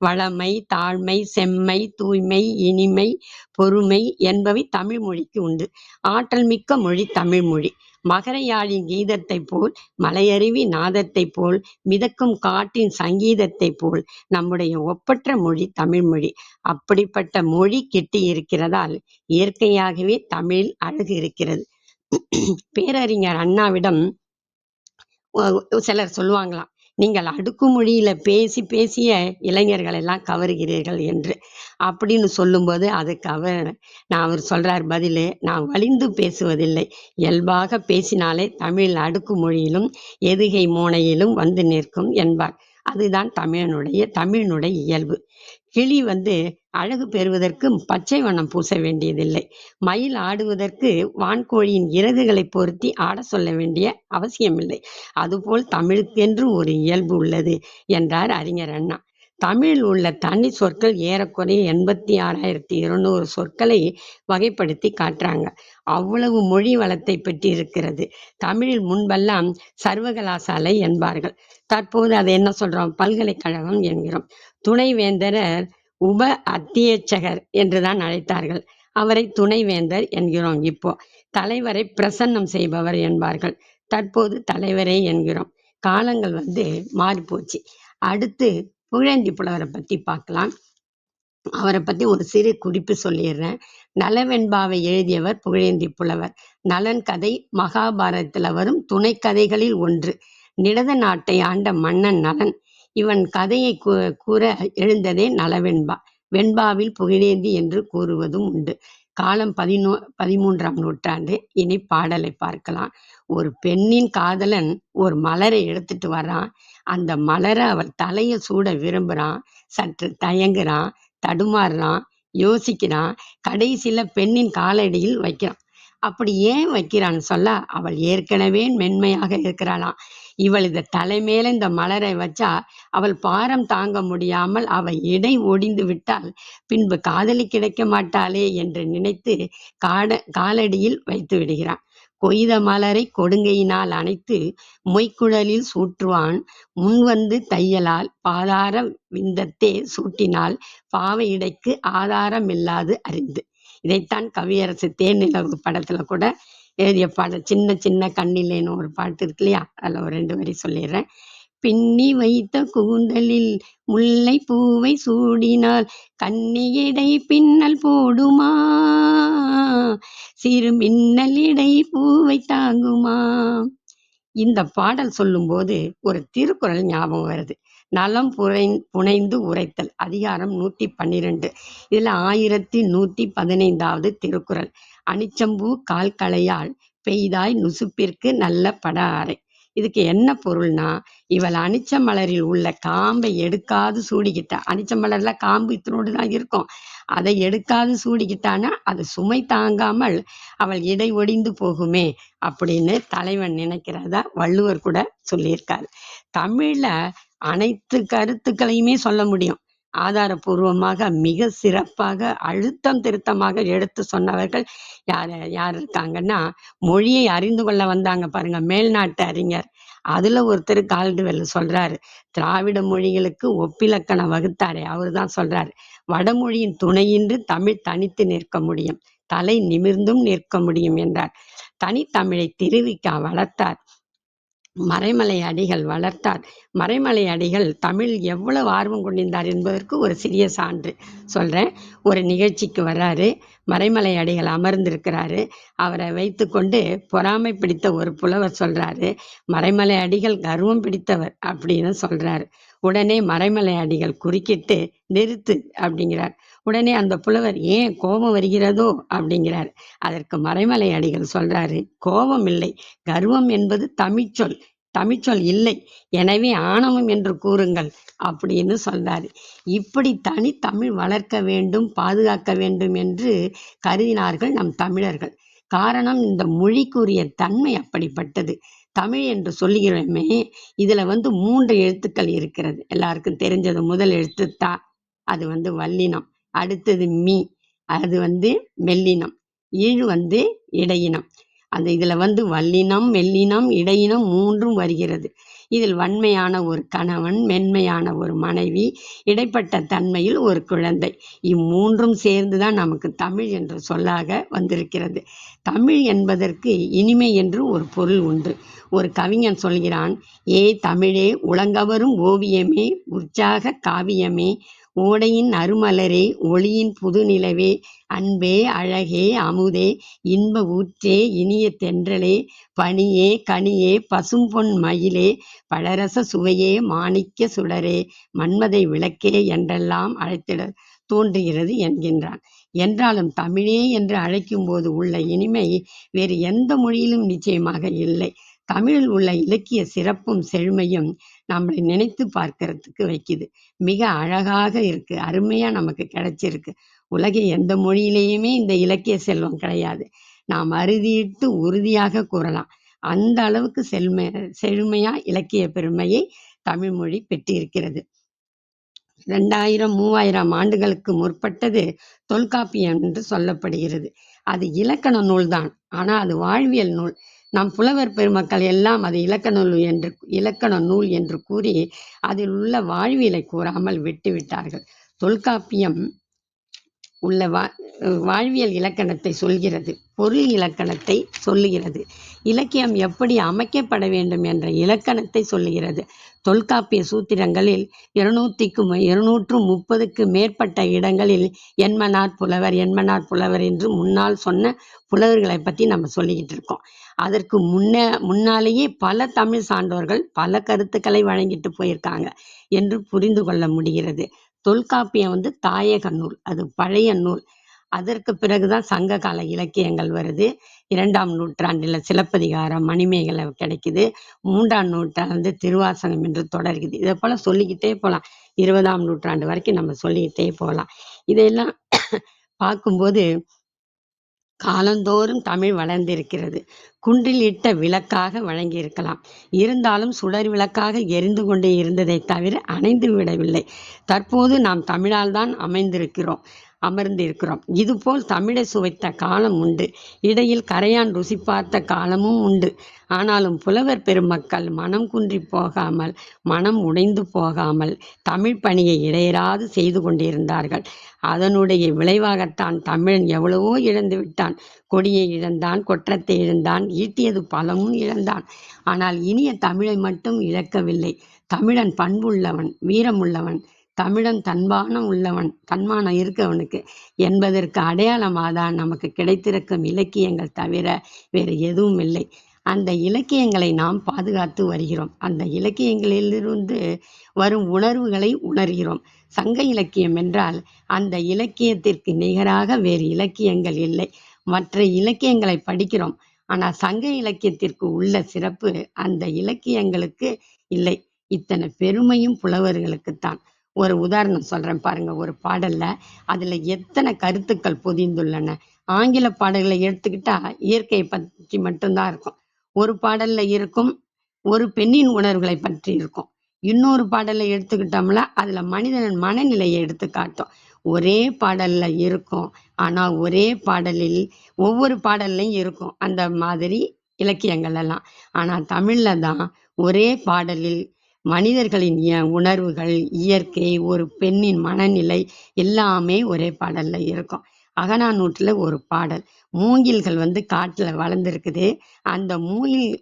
வளமை, தாழ்மை, செம்மை, தூய்மை, இனிமை, பொறுமை என்பவை தமிழ் மொழிக்கு உண்டு. ஆற்றல் மிக்க மொழி தமிழ் மொழி. மகரையாழின் கீதத்தைப் போல், மலையருவி நாதத்தைப் போல், மிதக்கும் காற்றின் சங்கீதத்தைப் போல் நம்முடைய ஒப்பற்ற மொழி தமிழ் மொழி. அப்படிப்பட்ட மொழி கிட்டி இருக்கிறதால் இயற்கையாகவே தமிழில் அழகு இருக்கிறது. பேரறிஞர் அண்ணாவிடம் சிலர் சொல்லுவாங்களாம், நீங்கள் அடுக்குமொழியில பேசி பேசிய இளைஞர்கள் எல்லாம் கவருகிறீர்கள் என்று. அப்படின்னு சொல்லும்போது அதுக்கு அவர் சொல்றார் பதிலு, நான் வலிந்து பேசுவதில்லை, இயல்பாக பேசினாலே தமிழ் அடுக்குமொழியிலும் எதுகை மோனையிலும் வந்து நிற்கும் என்பார். அதுதான் தமிழினுடைய இயல்பு. கிளி அழகு பெறுவதற்கு பச்சை வண்ணம் பூச வேண்டியதில்லை. மயில் ஆடுவதற்கு வான்கோழியின் இறகுகளை பொருத்தி ஆட சொல்ல வேண்டிய அவசியமில்லை. அதுபோல் தமிழுக்கென்று ஒரு இயல்பு உள்ளது என்றார் அறிஞர் அண்ணா. தமிழில் உள்ள தனி சொற்கள் ஏறக்குறைய 86,200 சொற்களை வகைப்படுத்தி காட்டுறாங்க. அவ்வளவு மொழி வளத்தை பெற்றிருக்கிறது. தமிழில் முன்பெல்லாம் சர்வகலாசாலை என்பார்கள். தற்போது அதை என்ன சொல்றோம்? பல்கலைக்கழகம் என்கிறோம். துணைவேந்தரர் உப அத்தியட்சகர் என்றுதான் அழைத்தார்கள். அவரை துணைவேந்தர் என்கிறோம். இப்போ தலைவரை பிரசன்னம் செய்பவர் என்பார்கள். தற்போது தலைவரே என்கிறோம். காலங்கள் மாறிப்போச்சு. அடுத்து புகழேந்தி புலவரை பத்தி பார்க்கலாம். அவரை பத்தி ஒரு சிறு குறிப்பு சொல்லிடுறேன். நலவெண்பாவை எழுதியவர் புகழேந்தி புலவர். நலன் கதை மகாபாரதத்துல வரும் துணை கதைகளில் ஒன்று. நிடத நாட்டை ஆண்ட மன்னன் நலன். இவன் கதையை கூற எழுந்ததே நலவெண்பா. வெண்பாவில் புகழேந்தி என்று கூறுவதும் உண்டு. காலம் 13ஆம் நூற்றாண்டு. இனி பாடலை பார்க்கலாம். ஒரு பெண்ணின் காதலன் ஒரு மலரை எடுத்துட்டு வர்றான். அந்த மலரை அவள் தலையை சூட விரும்புறான். சற்று தயங்குறான், தடுமாறுறான், யோசிக்கிறான். கடைசியில பெண்ணின் காலடியில் வைக்கிறான். அப்படி ஏன் வைக்கிறான்னு சொல்ல, அவள் ஏற்கனவே மென்மையாக இருக்கிறாளாம். இவள் இந்த தலைமையில இந்த மலரை வச்சா அவள் பாரம் தாங்க முடியாமல் அவள் இடை ஒடிந்து விட்டால் பின்பு காதலி கிடைக்க மாட்டாளே என்று நினைத்து காலடியில் வைத்து விடுகிறான். கொய்த மலரை கொடுங்கையினால் அணைத்து மொய்க்குழலில் சூற்றுவான். முன்வந்து தையலால் பாதார விந்தத்தே சூட்டினால் பாவை இடைக்கு ஆதாரமில்லாது அறிந்து. இதைத்தான் கவியரசு தேனிலவு படத்துல கூட எழுதிய பாடல். சின்ன சின்ன கண்ணிலேன்னு ஒரு பாட்டு இருக்கு இல்லையா, அதுல ஒரு 2 வரி சொல்லிடுறேன். பின்னி வைத்த கூந்தலில் முல்லை பூவை சூடினால் கன்னியிடை பின்னல் போடுமா, சிறு மின்னல் இடை பூவை தாங்குமா. இந்த பாடல் சொல்லும்போது ஒரு திருக்குறள் ஞாபகம் வருது. நலம் புனைந்து உரைத்தல், அதிகாரம் 112. இதுல 1115வது திருக்குறள். அனிச்சம்பூ கால் களையால் பெய்தாய் நுசுப்பிற்கு நல்ல பட ஆரை. இதுக்கு என்ன பொருள்னா, இவள் அனிச்ச மலரில் உள்ள காம்பை எடுக்காது சூடிக்கிட்டா. அனிச்ச மலர்ல காம்பு இத்தினோடு தான் இருக்கும். அதை எடுக்காது சூடிக்கிட்டானா அது சுமை தாங்காமல் அவள் இடை ஒடிந்து போகுமே அப்படின்னு தலைவன் நினைக்கிறதா வள்ளுவர் கூட சொல்லியிருக்காரு. தமிழ்ல அனைத்து கருத்துக்களையுமே சொல்ல முடியும். ஆதாரபூர்வமாக மிக சிறப்பாக அழுத்தம் திருத்தமாக எடுத்து சொன்னவர்கள் யார் இருக்காங்கன்னா, மொழியை அறிந்து கொள்ள வந்தாங்க பாருங்க, மேல்நாட்டு அறிஞர். அதுல ஒருத்தர் கால்டுவெல் சொல்றாரு, திராவிட மொழிகளுக்கு ஒப்பிலக்கணம் வகுத்தாரே அவர் தான் சொல்றாரு, வடமொழியின் துணையின்றி தமிழ் தனித்து நிற்க முடியும், தலை நிமிர்ந்தும் நிற்க முடியும் என்றார். தனித்தமிழை திருவிக்கா வளர்த்தார். மறைமலை அடிகள் வளர்த்தார். மறைமலை அடிகள் தமிழில் எவ்வளவு ஆர்வம் கொண்டிருந்தார் என்பதற்கு ஒரு சிறிய சான்று சொல்றேன். ஒரு நிகழ்ச்சிக்கு வர்றாரு. மறைமலை அடிகள் அமர்ந்திருக்கிறாரு. அவரை வைத்து கொண்டு பொறாமை பிடித்த ஒரு புலவர் சொல்றாரு, மறைமலை அடிகள் கர்வம் பிடித்தவர் அப்படின்னு சொல்றாரு. உடனே மறைமலை அடிகள் குறுக்கிட்டு நிறுத்து அப்படிங்கிறார். உடனே அந்த புலவர் ஏன் கோபம் வருகிறதோ அப்படிங்கிறார். அதற்கு மறைமலை அடிகள் சொல்றாரு, கோபம் இல்லை, கர்வம் என்பது தமிழ்ச்சொல், தமிழ்ச்சொல் இல்லை, எனவே ஆணவம் என்று கூறுங்கள் அப்படின்னு சொல்றாரு. இப்படி தனித்தமிழ் வளர்க்க வேண்டும், பாதுகாக்க வேண்டும் என்று கருதினார்கள் நம் தமிழர்கள். காரணம், இந்த மொழிக்குரிய தன்மை அப்படிப்பட்டது. தமிழ் என்று சொல்லுகிறோமே, இதுல 3 எழுத்துக்கள் இருக்கிறது. எல்லாருக்கும் தெரிஞ்சது. முதல் எழுத்து தா, அது வல்லினம். அடுத்தது மீ, அது மெல்லினம். ஈழ் இடையினம். அந்த இதுல வல்லினம், மெல்லினம், இடையினம் 3ம் வருகிறது. இதில் வன்மையான ஒரு கணவன், மென்மையான ஒரு மனைவி, இடைப்பட்ட தன்மையில் ஒரு குழந்தை, இம்மூன்றும் சேர்ந்துதான் நமக்கு தமிழ் என்ற சொல்லாக வந்திருக்கிறது. தமிழ் என்பதற்கு இனிமை என்று ஒரு பொருள் உண்டு. ஒரு கவிஞன் சொல்கிறான், ஏ தமிழே உலங்கவரும் ஓவியமே, உற்சாக காவியமே, ஓடையின் அருமலரே, ஒளியின் புதுநிலவே, அன்பே அழகே அமுதே, இன்ப ஊற்றே, இனிய தென்றலே, பனியே கனியே, பசும்பொன் மயிலே, பழரச சுவையே, மாணிக்க சுடரே, மன்மதை விளக்கே என்றெல்லாம் அழைத்திட தோன்றுகிறது என்கின்றான். என்றாலும் தமிழே என்று அழைக்கும் போது உள்ள இனிமை வேறு எந்த மொழியிலும் நிச்சயமாக இல்லை. தமிழில் உள்ள இலக்கிய சிறப்பும் செழுமையும் நம்மளை நினைத்து பார்க்கறதுக்கு வைக்குது. மிக அழகாக இருக்கு, அருமையா நமக்கு கிடைச்சிருக்கு. உலகில் எந்த மொழியிலேயுமே இந்த இலக்கிய செல்வம் கிடையாது. நாம் அறுதியிட்டு உறுதியாக கூறலாம். அந்த அளவுக்கு செழுமையா இலக்கிய பெருமையை தமிழ் மொழி பெற்றிருக்கிறது. 2000 3000 ஆண்டுகளுக்கு முற்பட்டது தொல்காப்பியம் என்று சொல்லப்படுகிறது. அது இலக்கண நூல்தான், ஆனா அது வாழ்வியல் நூல். நம் புலவர் பெருமக்கள் எல்லாம் அது இலக்கண நூல் என்று கூறி அதில் உள்ள வாழ்வியலை கூறாமல் விட்டுவிட்டார்கள். தொல்காப்பியம் உள்ள வாழ்வியல் இலக்கணத்தை சொல்கிறது, பொருள் இலக்கணத்தை சொல்லுகிறது. இலக்கியம் எப்படி அமைக்கப்பட வேண்டும் என்ற இலக்கணத்தை சொல்லுகிறது. தொல்காப்பிய சூத்திரங்களில் 230க்கு மேற்பட்ட இடங்களில் என்மனார் புலவர் என்மனார் புலவர் என்று முன்னால் சொன்ன புலவர்களை பற்றி நம்ம சொல்லிக்கிட்டு இருக்கோம். அதற்கு முன்னாலேயே பல தமிழ் சான்றோர்கள் பல கருத்துக்களை வழங்கிட்டு போயிருக்காங்க என்று புரிந்து கொள்ள முடிகிறது. தொல்காப்பியம் தாயக நூல், அது பழைய நூல். அதற்கு பிறகுதான் சங்க கால இலக்கியங்கள் வருது. 2ஆம் நூற்றாண்டுல சிலப்பதிகாரம், மணிமேகலை கிடைக்குது. 3ஆம் நூற்றாண்டு திருவாசகம் என்று தொடர்கிறது. இதை போல சொல்லிக்கிட்டே போகலாம். 20ஆம் நூற்றாண்டு வரைக்கும் நம்ம சொல்லிக்கிட்டே போகலாம். இதையெல்லாம் பார்க்கும்போது காலந்தோறும் தமிழ் வளர்ந்திருக்கிறது. குன்றில் இட்ட விளக்காக வழங்கியிருக்கலாம். இருந்தாலும் சுடர் விளக்காக எரிந்து கொண்டே இருந்ததை தவிர அணைந்து விடவில்லை. தற்போது நாம் தமிழால் தான் அமர்ந்திருக்கிறோம். இதுபோல் தமிழை சுவைத்த காலம் உண்டு. இடையில் கரையான் ருசி பார்த்த காலமும் உண்டு. ஆனாலும் புலவர் பெருமக்கள் மனம் குன்றி போகாமல், மனம் உடைந்து போகாமல் தமிழ் பணியை இடையராது செய்து கொண்டிருந்தார்கள். அதனுடைய விளைவாகத்தான் தமிழன் எவ்வளவோ இழந்து விட்டான். கொடியை இழந்தான், கொற்றத்தை இழந்தான், ஈட்டியது பலமும் இழந்தான். ஆனால் இனிய தமிழை மட்டும் இழக்கவில்லை. தமிழன் பண்புள்ளவன், வீரமுள்ளவன், தமிழன் தன்மானம் இருக்கு அவனுக்கு என்பதற்கு அடையாளமாதான் நமக்கு கிடைத்திருக்கும் இலக்கியங்கள் தவிர வேறு எதுவும் இல்லை. அந்த இலக்கியங்களை நாம் பாதுகாத்து வருகிறோம். அந்த இலக்கியங்களிலிருந்து வரும் உணர்வுகளை உணர்கிறோம். சங்க இலக்கியம் என்றால் அந்த இலக்கியத்திற்கு நிகராக வேறு இலக்கியங்கள் இல்லை. மற்ற இலக்கியங்களை படிக்கிறோம். ஆனால் சங்க இலக்கியத்திற்கு உள்ள சிறப்பு அந்த இலக்கியங்களுக்கு இல்லை. இத்தனை பெருமையும் புலவர்களுக்குத்தான். ஒரு உதாரணம் சொல்றேன் பாருங்க. ஒரு பாடல்ல அதுல எத்தனை கருத்துக்கள் பொதிந்துள்ளன. ஆங்கில பாடல்களை எடுத்துக்கிட்டா இயற்கையை பற்றி மட்டும்தான் இருக்கும். ஒரு பாடல்ல இருக்கும் ஒரு பெண்ணின் உணர்வுகளை பற்றி இருக்கும். இன்னொரு பாடல்ல எடுத்துக்கிட்டோம்ல அதுல மனிதனின் மனநிலையை எடுத்து காட்டும். ஒரே பாடல்ல இருக்கும். ஆனா ஒரே பாடலில் ஒவ்வொரு பாடல்லையும் இருக்கும் அந்த மாதிரி இலக்கியங்கள் எல்லாம். ஆனா தமிழ்ல தான் ஒரே பாடலில் மனிதர்களின் உணர்வுகள், இயற்கை, ஒரு பெண்ணின் மனநிலை எல்லாமே ஒரே பாடல்ல இருக்கும். அகநானூற்றுல ஒரு பாடல், மூங்கில்கள் காட்டுல வளர்ந்திருக்குது. அந்த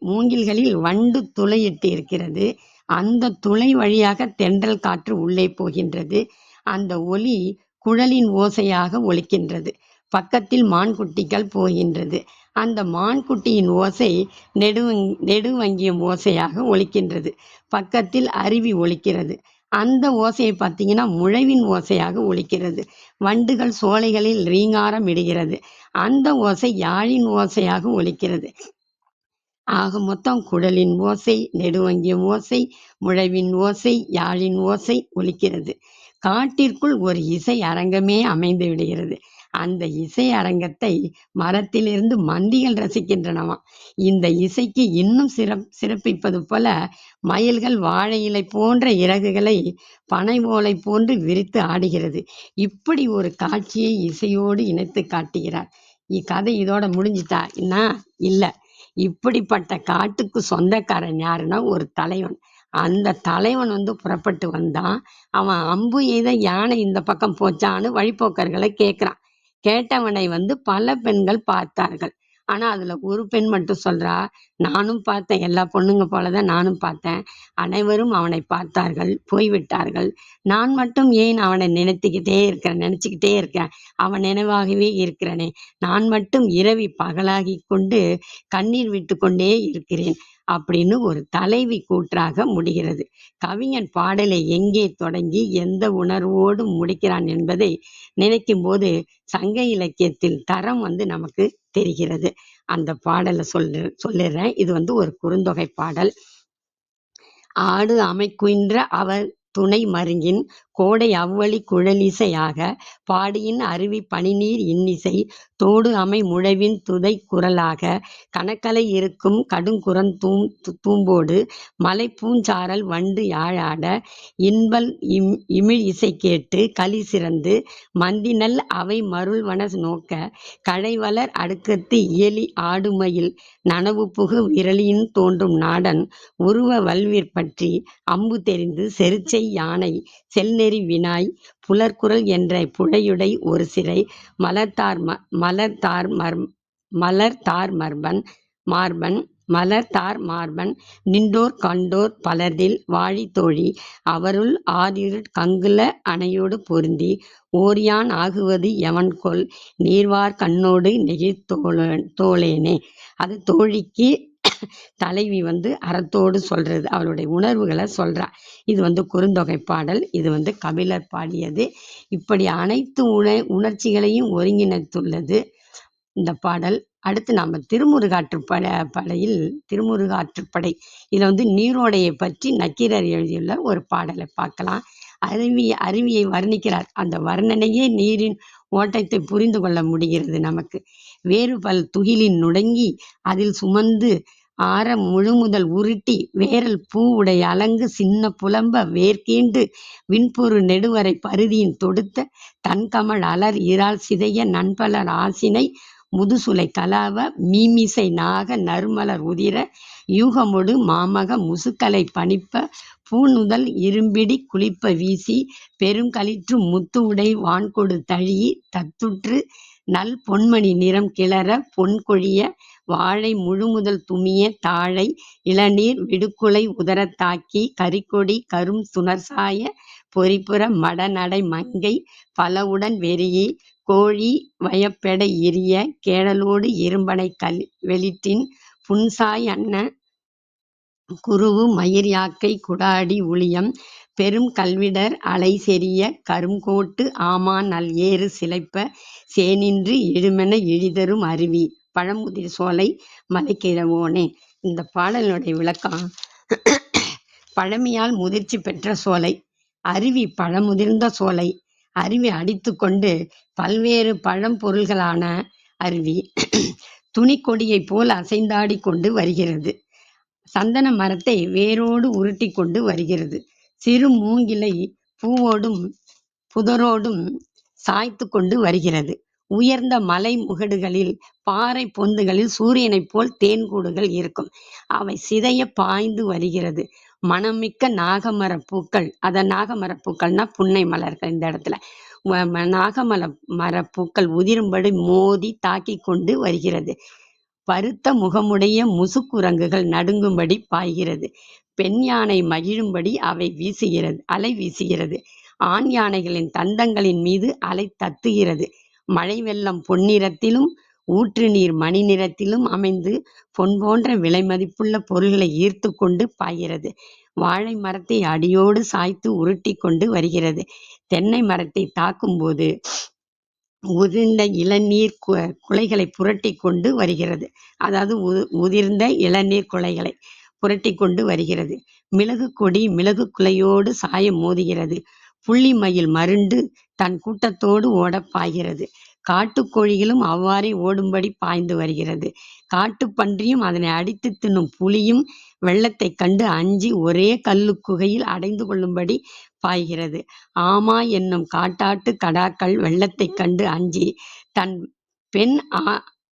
மூங்கில்களில் வண்டு துளையிட்டு இருக்கிறது. அந்த துளை வழியாக தென்றல் காற்று உள்ளே போகின்றது. அந்த ஒலி குழலின் ஓசையாக ஒலிக்கின்றது. பக்கத்தில் மான்குட்டிகள் போகின்றது. அந்த மான்குட்டியின் ஓசை நெடுவங்கியம் ஓசையாக ஒலிக்கின்றது. பக்கத்தில் அருவி ஒலிக்கிறது. அந்த ஓசையை பார்த்தீங்கன்னா முழவின் ஓசையாக ஒலிக்கிறது. வண்டுகள் சோலைகளில் ரீங்காரம் இடுகிறது. அந்த ஓசை யாழின் ஓசையாக ஒலிக்கிறது. ஆக மொத்தம் குழலின் ஓசை, நெடுவங்கியம் ஓசை, முழவின் ஓசை, யாழின் ஓசை ஒலிக்கிறது. காட்டிற்குள் ஒரு இசை அரங்கமே அமைந்து விடுகிறது. அந்த இசை அரங்கத்தை மரத்திலிருந்து மந்திகள் ரசிக்கின்றனவாம். இந்த இசைக்கு இன்னும் சிறப்பிப்பது போல மயில்கள் வாழை இலை போன்ற இறகுகளை பனை ஓலை போன்று விரித்து ஆடுகிறது. இப்படி ஒரு காட்சியை இசையோடு இணைத்து காட்டுகிறார். இக்கதை இதோட முடிஞ்சிட்டா? இல்ல. இப்படிப்பட்ட காட்டுக்கு சொந்தக்காரன் யாருன்னா ஒரு தலைவன். அந்த தலைவன் புறப்பட்டு வந்தான். அவன் அம்பு எய்த யானை இந்த பக்கம் போச்சான்னு வழிப்போக்கர்களை கேட்கிறான். கேட்டவனை பல பெண்கள் பார்த்தார்கள். ஆனா அதுல ஒரு பெண் மட்டும் சொல்றா, நானும் பார்த்தேன், எல்லா பொண்ணுங்க போலதான் நானும் பார்த்தேன். அனைவரும் அவனை பார்த்தார்கள், போய்விட்டார்கள். நான் மட்டும் ஏன் அவனை நினைச்சுக்கிட்டே இருக்கேன். அவன் நினைவாகவே இருக்கிறேனே. நான் மட்டும் இரவி பகலாகி கொண்டு கண்ணீர் விட்டு கொண்டே இருக்கிறேன் அப்படின்னு ஒரு தலைவி கூற்றாக முடிகிறது. கவிஞன் பாடலை எங்கே தொடங்கி எந்த உணர்வோடு முடிக்கிறான் என்பதை நினைக்கும் போது சங்க இலக்கியத்தில் தரம் நமக்கு தெரிகிறது. அந்த பாடலை சொல்லிடுறேன். இது ஒரு குறுந்தொகை பாடல். ஆடு அமைக்குன்ற அவர் துணை மருங்கின் கோடை அவ்வழி குழலிசையாக பாடியின் அருவி பனிநீர் இன்னிசை தோடு அமை முழவின் துதை குரலாக கணக்கலை இருக்கும் கடுங்குரன் தூம்போடு மலை பூஞ்சாரல் வண்டு யாழாட இன்பல் இமிழ் இசை கேட்டு களி சிறந்து மந்தினல் அவை மருள்வன நோக்க கழைவளர் அடுக்கத்து இயலி ஆடுமயில் நனவு புகு விரலின் தோன்றும் நாடன் உருவ வல்விற்பற்றி அம்பு தெரிந்து செருச்சை யானை செல்நெறி வினாய் புலர்குரல் என்ற புழையுடை ஒரு சிறை மலர்த்தார் மார்பன் நின்றோர் கண்டோர் பலர்தில் வாழித் தோழி அவருள் ஆதிருட் கங்குல அணையோடு பொருந்தி ஓர்யான் ஆகுவது எவன்கொல் நீர்வார் கண்ணோடு நெகிழ்தோளேனே. அது தோழிக்கு தலைவி அறத்தோடு சொல்றது, அவளுடைய உணர்வுகளை சொல்றா. இது குறுந்தொகை பாடல். இது கபிலர் பாடியது. இப்படி அனைத்து உணர்ச்சிகளையும் ஒருங்கிணைத்துள்ளது இந்த பாடல். அடுத்து நாம திருமுருகாற்றுப்படை இதுல நீரோடையை பற்றி நக்கீரர் எழுதியுள்ள ஒரு பாடலை பார்க்கலாம். அருவியை வர்ணிக்கிறார். அந்த வர்ணனையே நீரின் ஓட்டத்தை புரிந்து கொள்ள முடிகிறது நமக்கு. வேறு பல் துகிலின் நுடங்கி அதில் சுமந்து ஆற முழுமுதல் உருட்டி வேரல் பூ உடைய அலங்கு சின்ன புலம்ப வேர்கீண்டு விண்பொரு நெடுவரை பருதியின் தொடுத்த தன்கமழ் அலர் இறால் சிதைய நண்பலர் ஆசினை முதுசுலை கலாவ மீமிசை நாக நறுமலர் உதிர யூகமொடு மாமக முசுக்கலை பணிப்ப பூநுதல் இரும்பிடி குளிப்ப வீசி பெருங்களிற்று முத்து உடை வான்கொடு தழீஇ தத்துற்று நல் பொன்மணி நிறம் கிளற பொன்கொழிய வாழை முழுமுதல் துமிய தாழை இளநீர் விடுக்குலை உதரத் தாக்கி கரிக்கொடி கரும் சுனர்சாய பொறிப்புற மடநடை மங்கை பலவுடன் வெரீஇ கோழி வயப்பெடை இரிய கேழலோடு இரும்பனை வெளிற்றின் புன்சாய் அன்ன குருவு மயிர் யாக்கை குடாஅடி உளியம் பெரும் கல்விடர் அலை செரிய கருங்கோட்டு ஆமான் நல் ஏறு சிலைப்ப சேநின்று இழுமென இழிதரும் அருவி பழமுதிர் சோலை மலைக்கிழவோனே. இந்த பாடலினுடைய விளக்கம்: பழமையால் முதிர்ச்சி பெற்ற சோலை, அருவி பழமுதிர்ந்த சோலை. அருவி அடித்து கொண்டு பல்வேறு பழம்பொருள்களான அருவி துணிக்கொடியைப் போல் அசைந்தாடி கொண்டு வருகிறது. சந்தன மரத்தை வேரோடு உருட்டி கொண்டு வருகிறது. சிறு மூங்கிலை பூவோடும் புதரோடும் சாய்த்து கொண்டு வருகிறது. உயர்ந்த மலை முகடுகளில் பாறை பொந்துகளில் சூரியனைப் போல் தேன்கூடுகள் இருக்கும். அவை சிதைய பாய்ந்து வருகிறது. மணமிக்க நாகமரப்பூக்கள், நாகமரப்பூக்கள்னா புன்னை மலர்கள். இந்த இடத்துல நாகமரப்பூக்கள் உதிரும்படி மோதி தாக்கி கொண்டு வருகிறது. பருத்த முகமுடைய முசுக்குரங்குகள் நடுங்கும்படி பாய்கிறது. பெண் யானை மகிழும்படி அலை வீசுகிறது. ஆண் யானைகளின் தந்தங்களின் மீது அலை தத்துகிறது. மழை வெள்ளம் பொன்னிறத்திலும் ஊற்று நீர் மணி நிறத்திலும் அமைந்து பொன் போன்ற விலை மதிப்புள்ள பொருள்களை ஈர்த்து கொண்டு பாய்கிறது. வாழை மரத்தை அடியோடு சாய்த்து உருட்டி கொண்டு வருகிறது. தென்னை மரத்தை தாக்கும்போது உதிர்ந்த இளநீர் குலைகளை புரட்டி கொண்டு வருகிறது. அதாவது உதிர்ந்த இளநீர் குலைகளை புரட்டி கொண்டு வருகிறது. மிளகு கொடி மிளகு குலையோடு சாய மோதுகிறது. புள்ளி மயில் மருண்டு தன் கூட்டத்தோடு ஓடப் பாய்கிறது. காட்டுக்கோழிகளும் அவ்வாறே ஓடும்படி பாய்ந்து வருகிறது. காட்டுப்பன்றியும் அதனை அடித்து தின்னும் புலியும் வெள்ளத்தைக் கண்டு அஞ்சி ஒரே கல்லுக்குகையில் அடைந்து கொள்ளும்படி பாய்கிறது. ஆமா என்னும் காட்டாட்டு கடாக்கள் வெள்ளத்தைக் கண்டு அஞ்சி தன் பெண்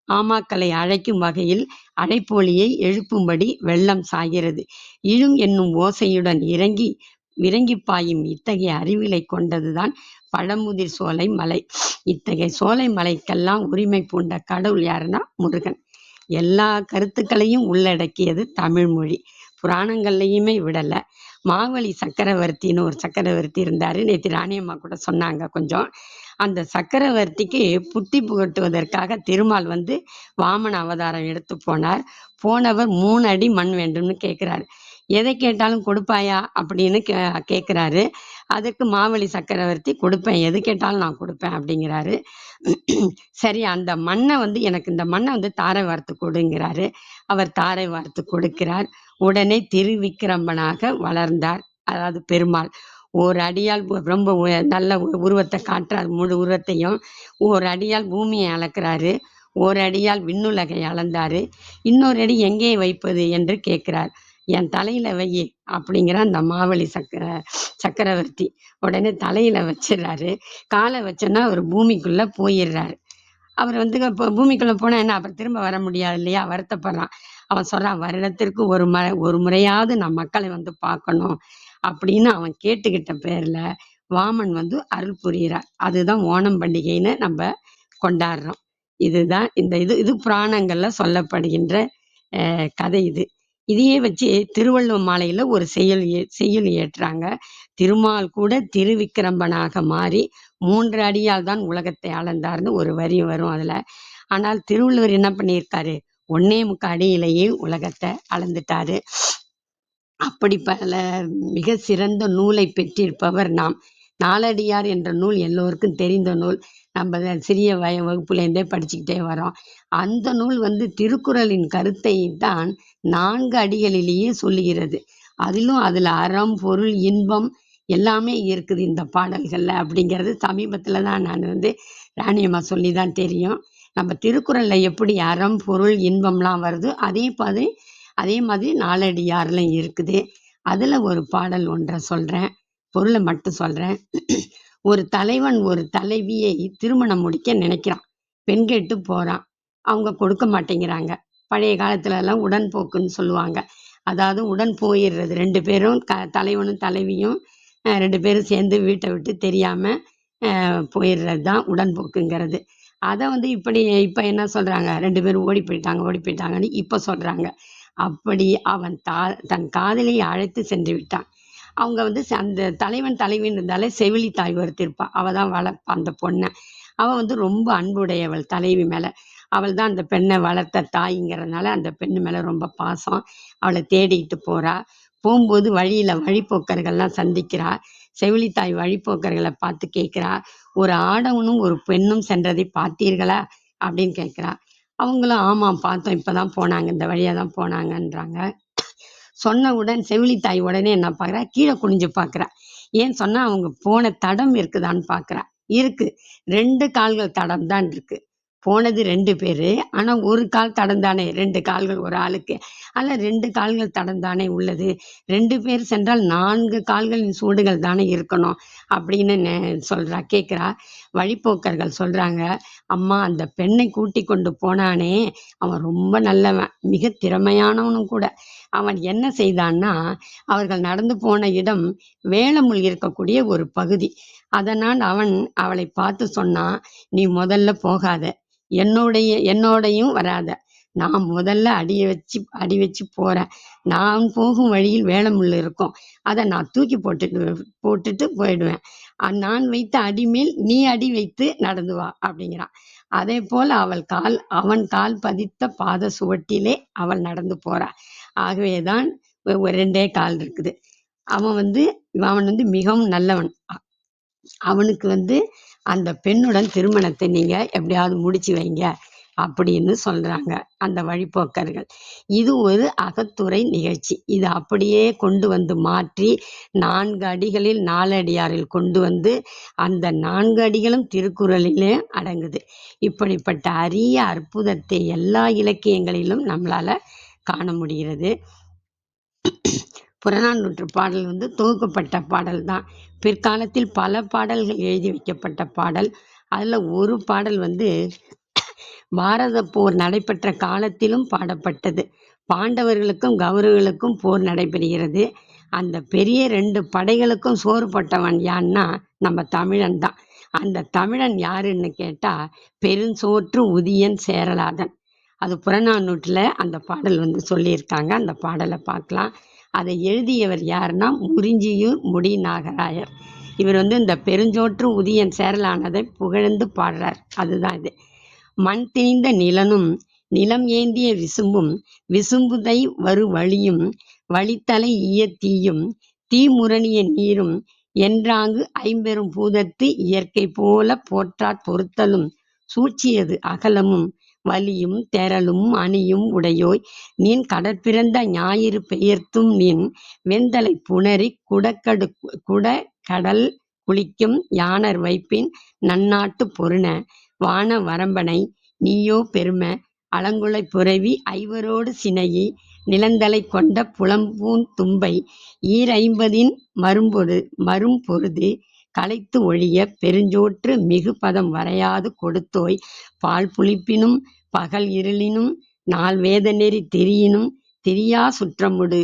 ஆமாக்களை அழைக்கும் வகையில் அழைப்பொலியை எழுப்பும்படி வெள்ளம் சாய்கிறது. இழும் என்னும் ஓசையுடன் இறங்கி பாயும் இத்தகைய அறிவிலை கொண்டதுதான் பழமுதிர் சோலை மலை. இத்தகைய சோலை மலைக்கெல்லாம் உரிமை பூண்ட கடவுள் யாருன்னா முருகன். எல்லா கருத்துக்களையும் உள்ளடக்கியது தமிழ்மொழி. புராணங்கள்லையுமே விடல. மாவழி சக்கரவர்த்தின்னு ஒரு சக்கரவர்த்தி இருந்தாரு. நேற்று ராணியம்மா கூட சொன்னாங்க கொஞ்சம். அந்த சக்கரவர்த்திக்கு புத்தி புகட்டுவதற்காக திருமால் வாமன அவதாரம் எடுத்து போனார். போனவர் 3 அடி மண் வேண்டும்னு கேட்கிறாரு. எதை கேட்டாலும் கொடுப்பாயா அப்படின்னு கேட்கிறாரு. அதுக்கு மாவழி சக்கரவர்த்தி கொடுப்பேன், எது கேட்டாலும் நான் கொடுப்பேன் அப்படிங்கிறாரு. சரி, அந்த மண்ணை எனக்கு இந்த மண்ணை தாரை வார்த்து கொடுங்கிறாரு. அவர் தாரை வார்த்து கொடுக்கிறார். உடனே திருவிக்கிரமனாக வளர்ந்தார். அதாவது பெருமாள் ஒரு அடியால் ரொம்ப நல்ல உருவத்தை காட்டுறார். முழு உருவத்தையும் ஒரு அடியால் பூமியை அளக்கிறாரு. ஒரு அடியால் விண்ணுலகை அளந்தாரு. இன்னொரு அடி எங்கே வைப்பது என்று கேட்கிறார். என் தலையில வை அப்படிங்கிற அந்த மாவழி சக்கரவர்த்தி உடனே தலையில வச்சிடறாரு. காலை வச்சோன்னா அவர் பூமிக்குள்ள போயிடுறாரு. அவர் இப்போ பூமிக்குள்ள போனா என்ன, அப்புறம் திரும்ப வர முடியாது இல்லையா, வருத்தப்படுறான். அவன் சொல்றான், வருடத்திற்கு ஒரு முறையாவது நான் மக்களை வந்து பார்க்கணும் அப்படின்னு அவன் கேட்டுக்கிட்ட பேர்ல வாமன் வந்து அருள் புரிகிறார். அதுதான் ஓணம் பண்டிகைன்னு நம்ம கொண்டாடுறோம். இதுதான் இந்த இது இது புராணங்கள்ல சொல்லப்படுகின்ற கதை இது. இதையே வச்சு திருவள்ளுவர் மாலையில ஒரு செய்யுள் இயற்றாங்க. திருமால் கூட திருவிக்கிரமனாக மாறி 3 அடியால் தான் உலகத்தை அளந்தார்ன்னு ஒரு வரி வரும் அதுல. ஆனால் திருவள்ளுவர் என்ன பண்ணியிருக்காரு, 1.25 அடியிலேயே உலகத்தை அளந்துட்டாரு. அப்படி பல மிக சிறந்த நூலை பெற்றிருப்பவர் நாம். நாலடியார் என்ற நூல் எல்லோருக்கும் தெரிந்த நூல். நம்ம சிறிய வகுப்புலேருந்தே படிச்சுக்கிட்டே வரோம். அந்த நூல் வந்து திருக்குறளின் கருத்தை தான் 4 அடிகளிலேயே சொல்லுகிறது. அதிலும் அதுல அறம், பொருள், இன்பம் எல்லாமே இருக்குது இந்த பாடல்கள்ல அப்படிங்கிறது சமீபத்துல தான் நான் வந்து ராணியம்மா சொல்லி தான் தெரியும். நம்ம திருக்குறள்ல எப்படி அறம், பொருள், இன்பம்லாம் வருதோ அதே மாதிரி நாலடியார்லையும் இருக்குது. அதுல ஒரு பாடல் ஒன்றை சொல்றேன். பொருளை மட்டும் சொல்றேன். ஒரு தலைவன் ஒரு தலைவியை திருமணம் முடிக்க நினைக்கிறான். பெண் கேட்டு போறான். அவங்க கொடுக்க மாட்டேங்கிறாங்க. பழைய காலத்துல எல்லாம் உடன்போக்குன்னு சொல்லுவாங்க. அதாவது உடன் போயிடுறது. 2 பேரும் தலைவனும் தலைவியும் 2 பேரும் சேர்ந்து வீட்டை விட்டு தெரியாம போயிடுறது தான் உடன்போக்குங்கிறது. அதை வந்து இப்ப என்ன சொல்றாங்க, 2 பேரும் ஓடி போயிட்டாங்கன்னு இப்ப சொல்றாங்க. அப்படி அவன் தன் காதலியை அழைத்து சென்று விட்டான். அவங்க வந்து அந்த தலைவன் தலைவின்னு இருந்தாலே செவிலி தாய் ஒருத்தி இருப்பா. அவ தான் வளர்ப்பா அந்த பொண்ணை. அவ வந்து ரொம்ப அன்புடையவள் தலைவி மேல. அவள் தான் அந்த பெண்ணை வளர்த்த தாய்ங்கிறதுனால அந்த பெண்ணு மேல ரொம்ப பாசம். அவளை தேடிட்டு போறா. போகும்போது வழியில வழிப்போக்கர்கள்லாம் சந்திக்கிறா. செவிலித்தாய் வழிப்போக்கர்களை பார்த்து கேட்கிறா, ஒரு ஆடவனும் ஒரு பெண்ணும் சென்றதை பார்த்தீர்களா அப்படின்னு கேட்கிறா. அவங்களும் ஆமாம் பார்த்தோம், இப்பதான் போனாங்க, இந்த வழியா தான் போனாங்கன்றாங்க. சொன்னவுடன் செவிலித்தாய் உடனே என்ன பார்க்குறா, கீழே குனிஞ்சு பார்க்குறா. ஏன் சொன்னா அவங்க போன தடம் இருக்குதான்னு பார்க்குறா. இருக்கு. 2 கால்கள் தடம் தான் இருக்கு. போனது 2 பேரு. ஆனா ஒரு கால் தடம் தானே, 2 கால்கள் ஒரு ஆளுக்கு. அதில் 2 கால்கள் தடம் தானே உள்ளது. 2 பேர் சென்றால் 4 கால்களின் சூடுகள் தானே இருக்கணும் அப்படின்னு சொல்றா, கேட்குறா. வழிப்போக்கர்கள் சொல்றாங்க, அம்மா அந்த பெண்ணை கூட்டி கொண்டு போனானே அவன் ரொம்ப நல்லவன், மிக திறமையானவனும் கூட. அவன் என்ன செய்தான்னா, அவர்கள் நடந்து போன இடம் வேலமுள் இருக்கக்கூடிய ஒரு பகுதி. அதனால் அவன் அவளை பார்த்து சொன்னான், நீ முதல்ல போகாத, என்னோடையும் வராத. நான் முதல்ல அடி வச்சு போறேன். நான் போகும் வழியில் வேலமுள் இருக்கும். அதை நான் தூக்கி போட்டுட்டு போயிடுவேன். நான் வைத்த அடி மேல் நீ அடி வைத்து நடந்து வா அப்படிங்கிறான். அதே போல அவன் கால் பதித்த பாத சுவட்டிலே அவள் நடந்து போறா. ஆகவேதான் 2 கால் இருக்குது. அவன் வந்து மிகவும் நல்லவன். அவனுக்கு வந்து அந்த பெண்ணுடன் திருமணத்தை நீங்க எப்படியாவது முடிச்சு வைங்க அப்படின்னு சொல்றாங்க அந்த வழிப்போக்கர்கள். இது ஒரு அகத்துறை நிகழ்ச்சி. இது அப்படியே கொண்டு வந்து மாற்றி 4 அடிகளில் 4 அடியாரில் கொண்டு வந்து அந்த 4 அடிகளும் திருக்குறளிலே அடங்குது. இப்படிப்பட்ட அரிய அற்புதத்தை எல்லா இலக்கியங்களிலும் நம்மளால காண முடிகிறது. புறநானூற்று பாடல் வந்து தொகுக்கப்பட்ட பாடல் தான். பிற்காலத்தில் பல பாடல்கள் எழுதி வைக்கப்பட்ட பாடல். அதுல ஒரு பாடல் வந்து பாரத போர் நடைபெற்ற காலத்திலும் பாடப்பட்டது. பாண்டவர்களுக்கும் கௌரவர்களுக்கும் போர் நடைபெறுகிறது. அந்த பெரிய 2 படைகளுக்கும் சோறு போட்டவன் யான்னா நம்ம தமிழன் தான். அந்த தமிழன் யாருன்னு கேட்டா பெருஞ்சோற்று உதியன் சேரலாதன். அது புறநானூற்றுல அந்த பாடல் வந்து சொல்லியிருக்காங்க. அந்த பாடலை பார்க்கலாம். அதை எழுதியவர் யாருன்னா முறிஞ்சியூர் முடி நாகராயர். இவர் வந்து இந்த பெருஞ்சோற்று உதியன் சேரலானதை புகழ்ந்து பாடுறார். அதுதான் இது. மண் திணிந்த நிலனும் நிலம் ஏந்திய விசும்பும் விசும்புதை வரு வழியும் வழித்தலை ஈய தீயும் தீமுரணிய நீரும் என்றாங்கு 50 பூதத்து இயற்கை போல போற்றாற் பொறுத்தலும் சூழ்ச்சியது அகலமும் வலியும் தெறலும் அணியும் உடையோய் நின் கடற்பிறந்த ஞாயிறு பெயர்த்தும் நின் வெண்தலை புணரி குடகடல் குளிக்கும் யாணர் வைப்பின் நன்னாட்டு பொருண வான வரம்பனை நீயோ பெரும அலங்குலை புரவி ஐவரோடு சினையி நிலந்தலை கொண்ட புலம்பூந் தும்பை 50 மரும்பொருது கலைத்து ஒழிய பெருஞ்சோற்று மிகுபதம் வரையாது கொடுத்தோய் பால் புளிப்பினும் பகல் இருளினும் நால் வேத நெறி திரியினும் திரியா சுற்றமுடு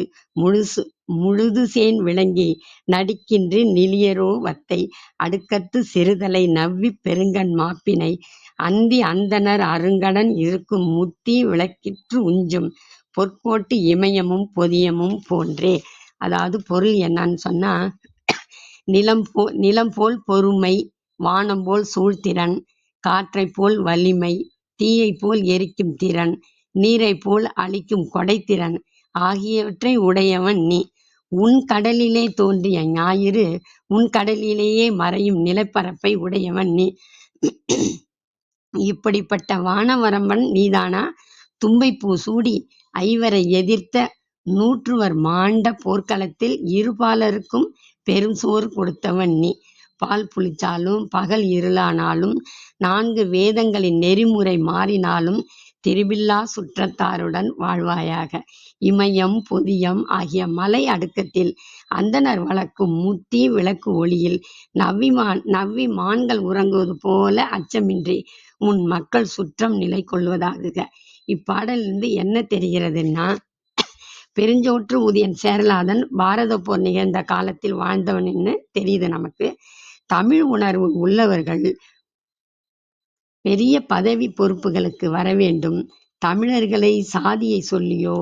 முழுதுசேன் விளங்கி நடிக்கின்று நிலியரோ வத்தை அடுக்கத்து சிறுதலை நவ்விப் பெருங்கண் மாப்பினை அந்தி அந்தணர் அருங்கடன் இருக்கும் முத்தி விளக்கிற்று உஞ்சும் பொற்கோட்டு இமயமும் பொதியமும் போன்றே. அதாவது பொருள் என்னன்னு சொன்னா, நிலம் போல் பொறுமை, வானம் போல் சூழ்திறன், காற்றைப் போல் வலிமை, தீயைப் போல் எரிக்கும் திறன், நீரைப் போல் அழிக்கும் கொடைத்திறன் ஆகியவற்றை உடையவன் நீ. உன் கடலிலே தோன்றிய ஞாயிறு உன் கடலிலேயே மறையும் நிலப்பரப்பை உடையவன் நீ. இப்படிப்பட்ட வானவரம்பன் நீதானா? தும்பைப்பூ சூடி ஐவரை எதிர்த்த நூற்றுவர் மாண்ட போர்க்களத்தில் இருபாலருக்கும் பெரும் சோறு கொடுத்தவன் நீ. பால் புளிச்சாலும் பகல் இருளானாலும் 4 வேதங்களின் நெறிமுறை மாறினாலும் திரிபில்லா சுற்றத்தாருடன் வாழ்வாயாக. இமயம் பொதியம் ஆகிய மலை அடுக்கத்தில் அந்தணர் வளர்க்கும் முத்தி விளக்கு ஒளியில் நவ்வி மான்கள் உறங்குவது போல அச்சமின்றி உன் மக்கள் சுற்றம் நிலை கொள்வதாகுக. இப்பாடலிருந்து என்ன தெரிகிறதுன்னா, பெருஞ்சோற்று உதயன் சேரலாதன் பாரத போர் நிகழ்ந்த காலத்தில் வாழ்ந்தவன்னு தெரியுது நமக்கு. தமிழ் உணர்வு உள்ளவர்கள் பெரிய பதவி பொறுப்புகளுக்கு வர வேண்டும். தமிழர்களை சாதியை சொல்லியோ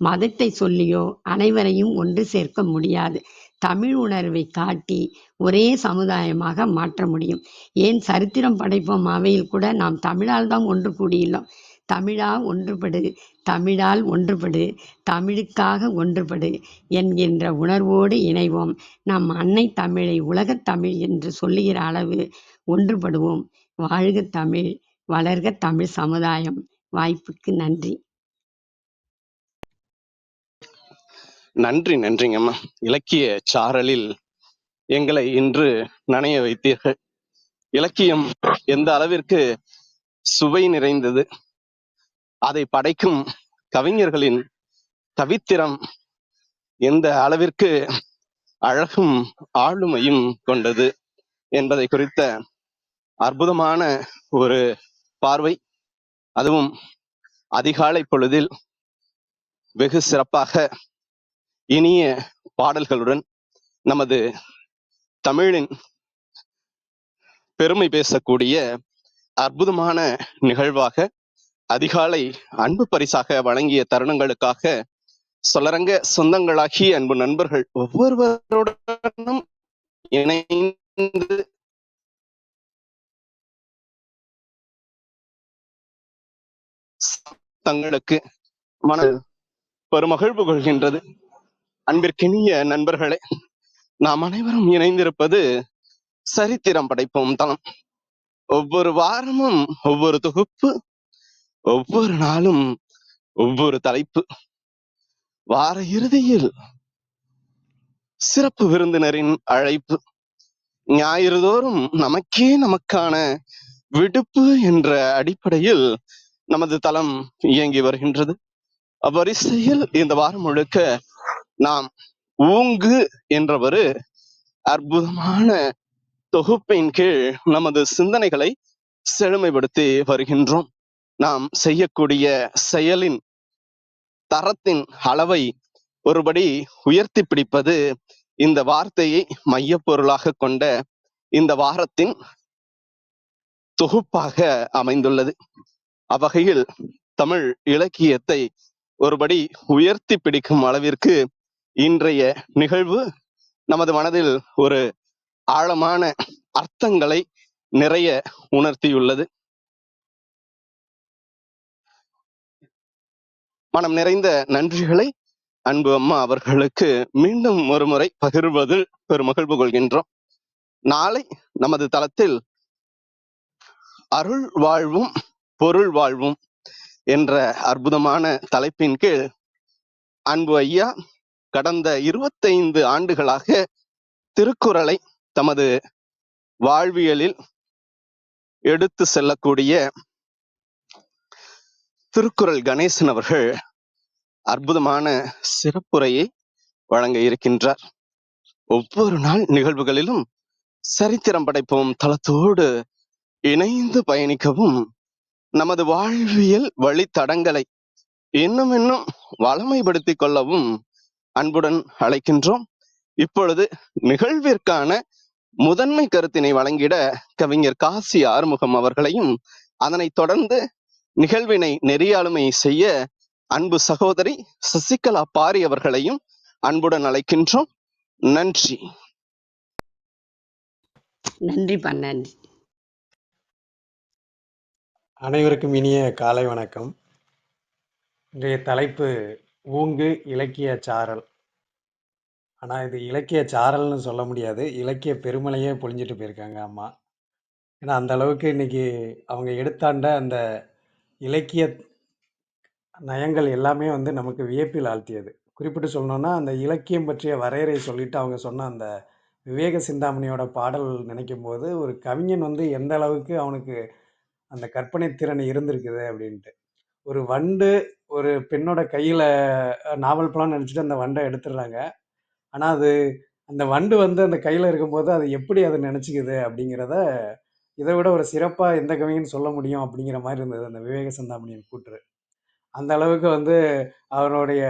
மதத்தை சொல்லியோ அனைவரையும் ஒன்று சேர்க்க முடியாது. தமிழ் உணர்வை காட்டி ஒரே சமுதாயமாக மாற்ற முடியும். ஏன் சரித்திரம் படைப்போம் அவையில் கூட நாம் தமிழால் தான் ஒன்று கூடியுள்ளோம். தமிழா ஒன்றுபடு, தமிழால் ஒன்றுபடு, தமிழுக்காக ஒன்றுபடு என்கின்ற உணர்வோடு இணைவோம். நம் அன்னை தமிழை உலகத் தமிழ் என்று சொல்லுகிற அளவு ஒன்றுபடுவோம். வாழ்க தமிழ், வளர்க தமிழ் சமுதாயம். வாய்ப்புக்கு நன்றி. நன்றிங்கம்மா. இலக்கிய சாரலில் எங்களை இன்று நனைய வைத்தீர்கள். இலக்கியம் எந்த அளவிற்கு சுவை நிறைந்தது, அதை படைக்கும் கவிஞர்களின் கவித்திறம் எந்த அளவிற்கு அழகும் ஆளுமையும் கொண்டது என்பதை குறித்த அற்புதமான ஒரு பார்வை. அதுவும் அதிகாலை பொழுதில் வெகு சிறப்பாக இனிய பாடல்களுடன் நமது தமிழின் பெருமை பேசக்கூடிய அற்புதமான நிகழ்வாக அதிகாலை அன்பு பரிசாக வழங்கிய தருணங்களுக்காக சொல்லரங்க சொந்தங்களாகிய அன்பு நண்பர்கள் ஒவ்வொருவருடனும் இணைந்து தங்களுக்கு மன பெருமகிழ்வு கொள்கின்றது. அன்பிற்கினிய நண்பர்களே, நாம் அனைவரும் இணைந்திருப்பது சரித்திரம் படைப்போம் தளம். ஒவ்வொரு வாரமும் ஒவ்வொரு தொகுப்பு, ஒவ்வொரு நாளும் ஒவ்வொரு தலைப்பு. வார இறுதியில் சிறப்பு விருந்தினரின் அழைப்பு. ஞாயிறு தோறும் நமக்கான விடுப்பு என்ற அடிப்படையில் நமது தளம் இயங்கி வருகின்றது. அவ்வரிசையில் இந்த வாரம் முழுக்க நாம் ஊங்கு என்ற ஒரு அற்புதமான தொகுப்பின் கீழ் நமது சிந்தனைகளை செழுமைப்படுத்தி வருகின்றோம். நாம் செய்யக்கூடிய செயலின் தரத்தின் அளவை ஒருபடி உயர்த்தி பிடிப்பது இந்த வார்த்தையை மைய பொருளாக கொண்ட இந்த வாரத்தின் தொகுப்பாக அமைந்துள்ளது. அவ்வகையில் தமிழ் இலக்கியத்தை ஒருபடி உயர்த்தி பிடிக்கும் அளவிற்கு இன்றைய நிகழ்வு நமது மனதில் ஒரு ஆழமான அர்த்தங்களை நிறைய உணர்த்தியுள்ளது. மனம் நிறைந்த நன்றிகளை அன்பு அம்மா அவர்களுக்கு மீண்டும் ஒரு முறை பகிர்வதில் பெருமகிழ்வு கொள்கின்றோம். நாளை நமது தளத்தில் அருள் வாழ்வும் பொருள் வாழ்வும் என்ற அற்புதமான தலைப்பின் கீழ் அன்பு ஐயா கடந்த 25 ஆண்டுகளாக திருக்குறளை தமது வாழ்வியலில் எடுத்து செல்லக்கூடிய திருக்குறள் கணேசன் அவர்கள் அற்புதமான சிறப்புரையை வழங்க இருக்கின்றார். ஒவ்வொரு நாள் நிகழ்வுகளிலும் சரித்திரம் படைப்போம் தளத்தோடு இணைந்து பயணிக்கவும் நமது வாழ்வியல் வழித்தடங்களை இன்னும் இன்னும் வளமைப்படுத்திக் கொள்ளவும் அன்புடன் அழைக்கின்றோம். இப்பொழுது நிகழ்விற்கான முதன்மை கருத்தினை வழங்கிட கவிஞர் காசி ஆறுமுகம் அவர்களையும், அதனைத் தொடர்ந்து நிகழ்வினை நெறியாளுமை செய்ய அன்பு சகோதரி சசிகலா பாரி அவர்களையும் அன்புடன் அழைக்கின்றோம். நன்றி. நன்றிப்பா, நன்றி. அனைவருக்கும் இனிய காலை வணக்கம். இன்றைய தலைப்பு ஊங்கு இலக்கிய சாரல். ஆனால் இது இலக்கிய சாரல்னு சொல்ல முடியாது, இலக்கிய பெருமழையே பொழிஞ்சிட்டு போயிருக்காங்க அம்மா. ஏன்னா அந்த அளவுக்கு இன்னைக்கு அவங்க எடுத்தாண்ட அந்த இலக்கிய நயங்கள் எல்லாமே வந்து நமக்கு வியப்பில் ஆழ்த்தியது. குறிப்பிட்டு சொல்லணும்னா அந்த இலக்கியம் பற்றிய வரையறை சொல்லிட்டு அவங்க சொன்ன அந்த விவேக சிந்தாமணியோட பாடல் நினைக்கும் போது ஒரு கவிஞன் வந்து எந்த அளவுக்கு அவனுக்கு அந்த கற்பனை திறன் இருந்திருக்குது அப்படின்ட்டு. ஒரு வண்டு ஒரு பெண்ணோட கையில நாவல் பழம்னு நினைச்சிட்டு அந்த வண்டை எடுத்துடுறாங்க. ஆனா அது அந்த வண்டு வந்து அந்த கையில இருக்கும்போது அது எப்படி அதை நினைச்சுக்குது அப்படிங்கிறத இதை விட ஒரு சிறப்பா எந்த கவிஞன்னு சொல்ல முடியும் அப்படிங்கிற மாதிரி இருந்தது அந்த விவேக சிந்தாமணியின் கூற்று. அந்த அளவுக்கு வந்து அவருடைய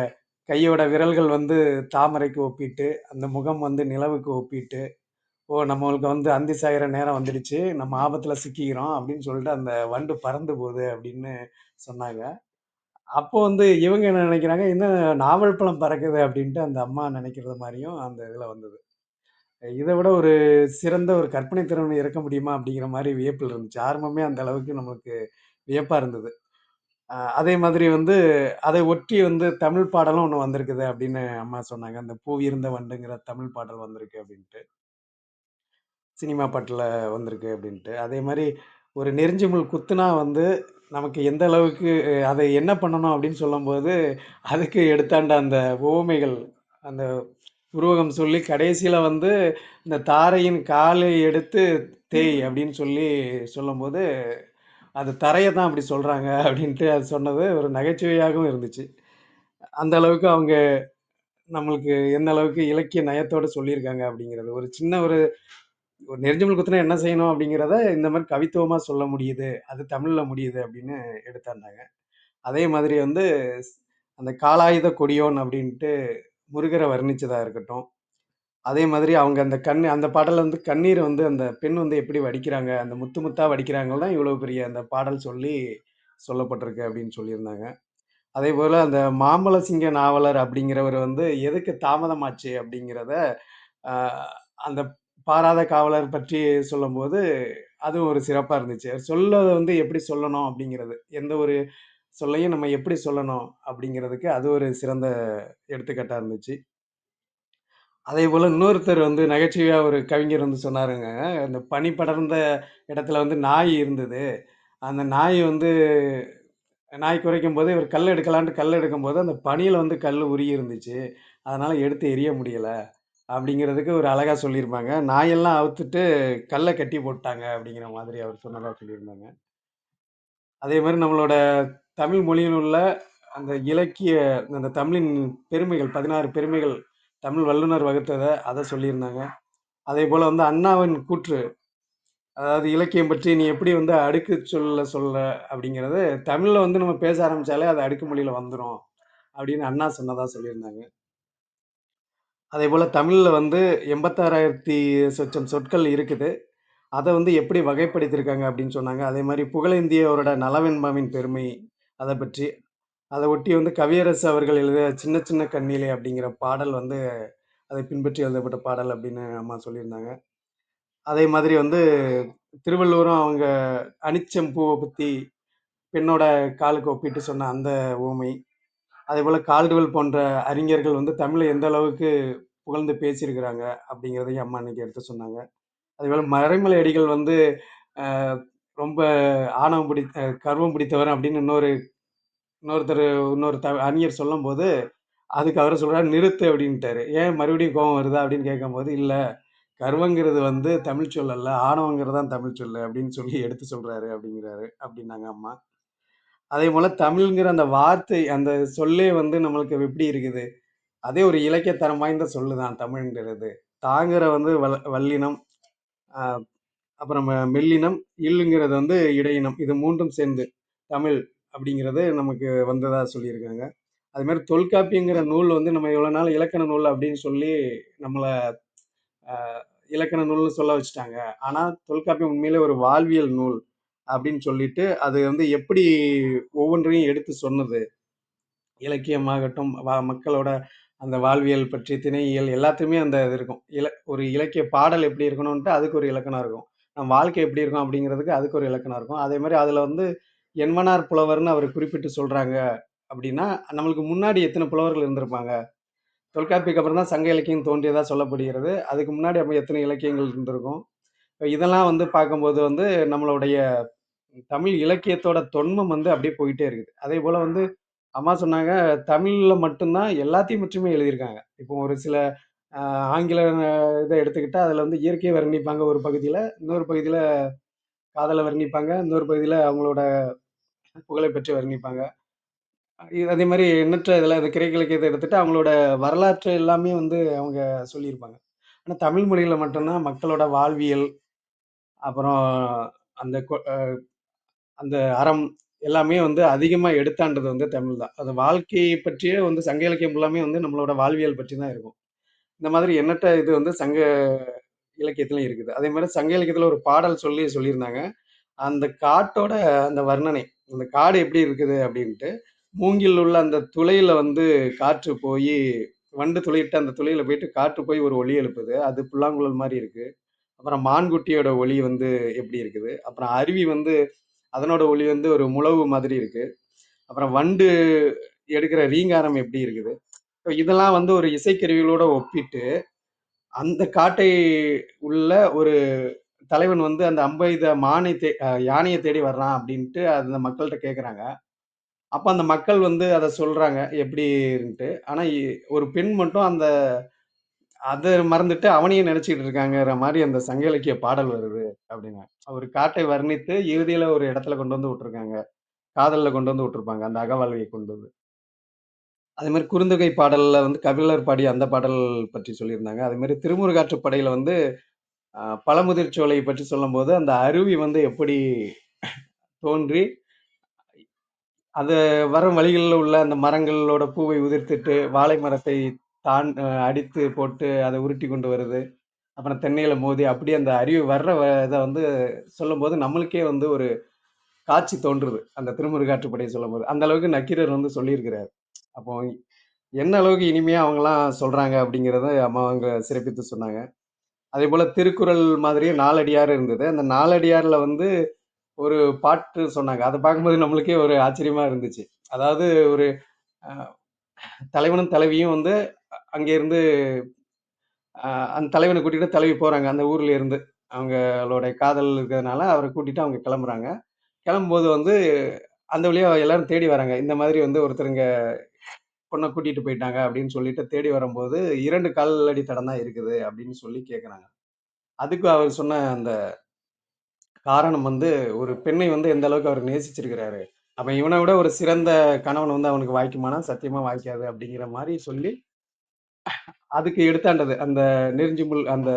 கையோட விரல்கள் வந்து தாமரைக்கு ஒப்பிட்டு, அந்த முகம் வந்து நிலவுக்கு ஒப்பிட்டு, ஓ நம்மளுக்கு வந்து அந்தி சாயிற நேரம் வந்துடுச்சு, நம்ம ஆபத்துல சிக்கிக்கிறோம் அப்படின்னு சொல்லிட்டு அந்த வண்டு பறந்து போகுது அப்படின்னு சொன்னாங்க. அப்போ வந்து இவங்க என்ன நினைக்கிறாங்க, என்ன நாவல் பழம் பறக்குது அப்படின்ட்டு அந்த அம்மா நினைக்கிறது மாதிரியும் அந்த இதுல வந்தது. இதை விட ஒரு சிறந்த ஒரு கற்பனை திறன் இருக்க முடியுமா அப்படிங்கிற மாதிரி வியப்பில் இருந்துச்சு. ஆரம்பமே அந்த அளவுக்கு நமக்கு வியப்பா இருந்தது. அதே மாதிரி வந்து அதை ஒட்டி வந்து தமிழ் பாடலும் ஒண்ணு வந்திருக்குது அப்படின்னு அம்மா சொன்னாங்க. அந்த பூவிருந்த வண்டுங்கிற தமிழ் பாடல் வந்திருக்கு அப்படின்ட்டு. சினிமா பாட்டுல வந்திருக்கு அப்படின்ட்டு. அதே மாதிரி ஒரு நெரிஞ்சிமுள் குத்துனா வந்து நமக்கு எந்த அளவுக்கு அதை என்ன பண்ணணும் அப்படின்னு சொல்லும்போது, அதுக்கு எடுத்தாண்ட அந்த உவமைகள், அந்த உருவகம் சொல்லி கடைசியில வந்து இந்த தாரையின் காலை எடுத்து தேய் அப்படின்னு சொல்லி சொல்லும்போது, அது தரைய தான் அப்படி சொல்றாங்க அப்படின்ட்டு அது சொன்னது ஒரு நகைச்சுவையாகவும் இருந்துச்சு. அந்த அளவுக்கு அவங்க நம்மளுக்கு எந்த அளவுக்கு இலக்கிய நயத்தோட சொல்லியிருக்காங்க அப்படிங்கிறது. ஒரு சின்ன ஒரு ஒரு நெரிஞ்சமுள் குத்துனா என்ன செய்யணும் அப்படிங்கிறத இந்த மாதிரி கவித்துவமா சொல்ல முடியுது. அது தமிழ்ல முடியுது அப்படின்னு எடுத்தாண்டாங்க. அதே மாதிரி வந்து அந்த காலாயுத கொடியோன் அப்படின்ட்டு முருகரை வர்ணிச்சதா இருக்கட்டும். அதே மாதிரி அவங்க அந்த அந்த பாடல்ல வந்து கண்ணீர் வந்து அந்த பெண் வந்து எப்படி வடிக்கிறாங்க, அந்த முத்து முத்தா வடிக்கிறாங்கன்னா இவ்வளவு பெரிய அந்த பாடல் சொல்லி சொல்லப்பட்டிருக்கு அப்படின்னு சொல்லியிருந்தாங்க. அதேபோல அந்த மாம்பழ சிங்க நாவலர் அப்படிங்கிறவர் வந்து எதுக்கு தாமதமாச்சு அப்படிங்கிறத ஆ, அந்த பாராத காவலர் பற்றி சொல்லும்போது அதுவும் ஒரு சிறப்பா இருந்துச்சு. சொல்லத வந்து எப்படி சொல்லணும் அப்படிங்கிறது, எந்த ஒரு சொல்லையும் நம்ம எப்படி சொல்லணும் அப்படிங்கிறதுக்கு அது ஒரு சிறந்த எடுத்துக்காட்டா இருந்துச்சு. அதேபோல இன்னொருத்தர் வந்து நகைச்சுவையா ஒரு கவிஞர் வந்து சொன்னாருங்க, அந்த பனி படர்ந்த இடத்துல வந்து நாய் இருந்தது. அந்த நாய் வந்து நாய் குரைக்கும்போது இவர் கல் எடுக்கலான்ட்டு கல் எடுக்கும்போது, அந்த பனியில வந்து கல்லு உருகி இருந்துச்சு. அதனால எடுத்து எறிய முடியல. அப்படிங்கிறதுக்கு ஒரு அழகா சொல்லியிருப்பாங்க. நாயெல்லாம் அவுத்துட்டு கல்ல கட்டி போட்டாங்க அப்படிங்கிற மாதிரி அவர் சொன்னதா சொல்லியிருந்தாங்க. அதே மாரி நம்மளோட தமிழ் மொழியில் உள்ள அந்த இலக்கிய அந்த தமிழின் பெருமைகள் 16 பெருமைகள் தமிழ் வல்லுனர் வகுத்தத அத சொல்லியிருந்தாங்க. அதேபோல வந்து அண்ணாவின் கூற்று, அதாவது இலக்கியம் பற்றி நீ எப்படி வந்து அடுக்கு சொல்ல சொல்ல அப்படிங்கிறது, தமிழ்ல வந்து நம்ம பேச ஆரம்பிச்சாலே அது அடுக்கு மொழியில வந்துரும் அப்படின்னு அண்ணா சொன்னதா சொல்லியிருந்தாங்க. அதேபோல தமிழ்ல வந்து 86,000 சொச்சம் சொற்கள் இருக்குது. அத வந்து எப்படி வகைப்படுத்தியிருக்காங்க அப்படின்னு சொன்னாங்க. அதே மாரி புகழேந்தியவரோட நலவெண்பாவின் பெருமை அத பற்றி, அத ஒட்டி வந்து கவியரசு அவர்கள் எழுதிய "சின்ன சின்ன கண்ணிலே" அப்படிங்கிற பாடல் வந்து அதை பின்பற்றி எழுதப்பட்ட பாடல் அப்படின்னு அம்மா சொல்லியிருந்தாங்க. அதே மாதிரி வந்து திருவள்ளுவரும் அவங்க அனிச்சம் பூவ பத்தி பெண்ணோட காலுக்கு ஒப்பிட்டு சொன்ன அந்த உவமை. அதேபோல கால்டுவெல் போன்ற அறிஞர்கள் வந்து தமிழ எந்த அளவுக்கு புகழ்ந்து பேசியிருக்கிறாங்க அப்படிங்கிறதையும் அம்மா அன்னைக்கு எடுத்து சொன்னாங்க. அதேபோல மறைமலை அடிகள் வந்து அ ரொம்ப ஆணவம் கர்வம் பிடித்தவர் அப்படின்னு இன்னொருத்தர் இன்னொரு அறிஞர் சொல்லும்போது, அதுக்கு அவரு சொல்றாரு, "நிறுத்து" அப்படின்ட்டாரு. "ஏன் மறுபடியும் கோவம் வருதா?" அப்படின்னு கேட்கும்போது, "இல்ல, கர்வங்கிறது வந்து தமிழ் சொல் அல்ல. ஆணவங்கிறது தான் தமிழ் சொல்லு" அப்படின்னு சொல்லி எடுத்து சொல்றாரு அப்படிங்கிறாரு அப்படின்னாங்க அம்மா. அதேபோல தமிழ்ங்கிற அந்த வார்த்தை, அந்த சொல்லே வந்து நம்மளுக்கு எப்படி இருக்குது? அதே ஒரு இலக்கிய தரம் வாய்ந்த சொல்லு தான் தமிழ்ங்கிறது. தாங்கிற வந்து வல்லினம், அ அப்புறம் மெல்லினம், இல்லுங்கிறது வந்து இடையினம். இது 3ம் சேர்ந்து தமிழ் அப்படிங்கிறது நமக்கு வந்ததா சொல்லியிருக்காங்க. அது மாதிரி தொல்காப்பியங்கிற நூல் வந்து நம்ம இவ்வளவு நாள் இலக்கண நூல் அப்படின்னு சொல்லி நம்மள இலக்கண நூல்னு சொல்ல வச்சுட்டாங்க. ஆனா தொல்காப்பியம் உண்மையிலே ஒரு வாழ்வியல் நூல் அப்படின்னு சொல்லிட்டு அது வந்து எப்படி ஒவ்வொன்றையும் எடுத்து சொன்னது, இலக்கியமாகட்டும் மக்களோட அந்த வாழ்வியல் பற்றி திணையியல் எல்லாத்தையுமே அந்த இது இருக்கும். ஒரு இலக்கிய பாடல் எப்படி இருக்கணும்ட்டு அதுக்கு ஒரு இலக்கணம் இருக்கும். நம்ம வாழ்க்கை எப்படி இருக்கும் அப்படிங்கிறதுக்கு அதுக்கு ஒரு இலக்கணம் இருக்கும். அதே மாதிரி அதுல வந்து என்மனார் புலவர்னு அவர் குறிப்பிட்டு சொல்றாங்க அப்படின்னா, நம்மளுக்கு முன்னாடி எத்தனை புலவர்கள் இருந்திருப்பாங்க? தொல்காப்பியக்கு அப்புறம் தான் சங்க இலக்கியம் தோன்றியதா சொல்லப்படுகிறது. அதுக்கு முன்னாடி அப்ப எத்தனை இலக்கியங்கள் இருந்திருக்கும்? இப்ப இதெல்லாம் வந்து பார்க்கும்போது வந்து நம்மளுடைய தமிழ் இலக்கியத்தோட தொன்மம் வந்து அப்படியே போயிட்டே இருக்குது. அதே போல வந்து அம்மா சொன்னாங்க, தமிழ்ல மட்டும்தான் எல்லாத்தையும் பற்றியுமே எழுதியிருக்காங்க. இப்போ ஒரு சில ஆங்கில இதை எடுத்துக்கிட்டா அதுல வந்து இயற்கையை வர்ணிப்பாங்க ஒரு பகுதியில, இன்னொரு பகுதியில காதலை வர்ணிப்பாங்க, இன்னொரு பகுதியில அவங்களோட புகழை பற்றி வர்ணிப்பாங்க. அதே மாதிரி எண்ணற்ற இதெல்லாம் இந்த கிரேக்க இலக்கியத்தை எடுத்துட்டு அவங்களோட வரலாற்று எல்லாமே வந்து அவங்க சொல்லியிருப்பாங்க. ஆனா தமிழ் மொழியில மட்டும்தான் மக்களோட வாழ்வியல், அப்புறம் அந்த அந்த அறம் எல்லாமே வந்து அதிகமா எடுத்தாண்டது வந்து தமிழ் தான். அது வாழ்க்கையை பற்றியே வந்து சங்க இலக்கியம் எல்லாமே வந்து நம்மளோட வாழ்வியல் பற்றி தான் இருக்கும். இந்த மாதிரி எண்ணற்ற இது வந்து சங்க இலக்கியத்திலும் இருக்குது. அதே மாதிரி சங்க இலக்கியத்துல ஒரு பாடல் சொல்லியிருந்தாங்க. அந்த காட்டோட அந்த வர்ணனை, அந்த காடு எப்படி இருக்குது அப்படின்ட்டு, மூங்கில் உள்ள அந்த துளையில வந்து காற்று போய் வண்டு துளையிட்டு அந்த துளையில போயிட்டு காற்று போய் ஒரு ஒலி எழுப்புது. அது புல்லாங்குழல் மாதிரி இருக்கு. அப்புறம் மான்குட்டியோட ஒலி வந்து எப்படி இருக்குது, அப்புறம் அருவி வந்து அதனோட ஒலி வந்து ஒரு முழவு மாதிரி இருக்கு, அப்புறம் வண்டு எடுக்கிற ரீங்காரம் எப்படி இருக்குது. இப்ப இதெல்லாம் வந்து ஒரு இசைக்கருவிகளோட ஒப்பிட்டு அந்த காட்டை உள்ள ஒரு தலைவன் வந்து அந்த அம்பெய்த யானையை தேடி வர்றான் அப்படின்ட்டு அந்த மக்கள்கிட்ட கேக்குறாங்க. அப்ப அந்த மக்கள் வந்து அதை சொல்றாங்க எப்படின்ட்டு. ஆனா ஒரு பெண் மட்டும் அதை மறந்துட்டு அவனையும் நினைச்சிட்டு இருக்காங்கிற மாதிரி அந்த சங்க இலக்கிய பாடல் வருது அப்படிங்க. ஒரு காட்டை வர்ணித்து இறுதியில ஒரு இடத்துல கொண்டு வந்து விட்டுருக்காங்க. காதல்ல கொண்டு வந்து விட்டுருப்பாங்க அந்த அகவாழ்வையை கொண்டு வந்து. அதே மாதிரி குறுந்தொகை பாடல்ல வந்து கபிலர் பாடிய அந்த பாடல் பற்றி சொல்லியிருந்தாங்க. அதே மாதிரி திருமுருகாற்றுப்படையில வந்து பழமுதிர்ச்சோலை பற்றி சொல்லும்போது அந்த அருவி வந்து எப்படி தோன்றி அது வரும் வழிகளில் உள்ள அந்த மரங்களோட பூவை உதிர்த்துட்டு வாழை மரத்தை அடித்து போட்டு அதை உருட்டி கொண்டு வருது, அப்புறம் தென்னையில மோதி அப்படி அந்த அருவி வர்ற இதை வந்து சொல்லும்போது நம்மளுக்கே வந்து ஒரு காட்சி தோன்றுது அந்த திருமுருகாற்றுப்படையை சொல்லும்போது. அந்த அளவுக்கு நக்கீரர் வந்து சொல்லியிருக்கிறார். அப்போ என்ன அளவுக்கு இனிமையா அவங்கலாம் சொல்றாங்க அப்படிங்கிறத அம்மா அவங்க சிறப்பித்து சொன்னாங்க. அதே போல திருக்குறள் மாதிரியே நாலடியார் இருந்தது. அந்த நாலடியார்ல வந்து ஒரு பாட்டு சொன்னாங்க. அத பார்க்கும்போது நம்மளுக்கே ஒரு ஆச்சரியமா இருந்துச்சு. அதாவது ஒரு அ தலைவனும் தலைவியும் வந்து அங்க இருந்து அந்த தலைவன கூட்டிட்டு தலைவி போறாங்க. அந்த ஊர்ல இருந்து. அவங்களோட காதல் இருக்கிறதுனால அவர கூட்டிட்டு அவங்க கிளம்புறாங்க. கிளம்பும்போது வந்து அந்த வழியா எல்லாரும் தேடி வராங்க. இந்த மாதிரி வந்து ஒருத்தருங்க பொண்ண கூட்டிட்டு போயிட்டாங்க அப்படின்னு சொல்லிட்டு தேடி வரும்போது 2 காலடி தடம் தான் இருக்குது அப்படின்னு சொல்லி கேட்கறாங்க. அதுக்கு அவர் சொன்ன அந்த காரணம் வந்து ஒரு பெண்ணை வந்து எந்த அளவுக்கு அவர் நேசிச்சிருக்கிறாரு. அப்ப இவனை விட ஒரு சிறந்த கணவன் வந்து அவனுக்கு வாய்க்குமானா சத்தியமா வாய்க்காது அப்படிங்கிற மாதிரி சொல்லி அதுக்கு எடுத்தாண்டது. அந்த நெரிஞ்சு முள் அந்த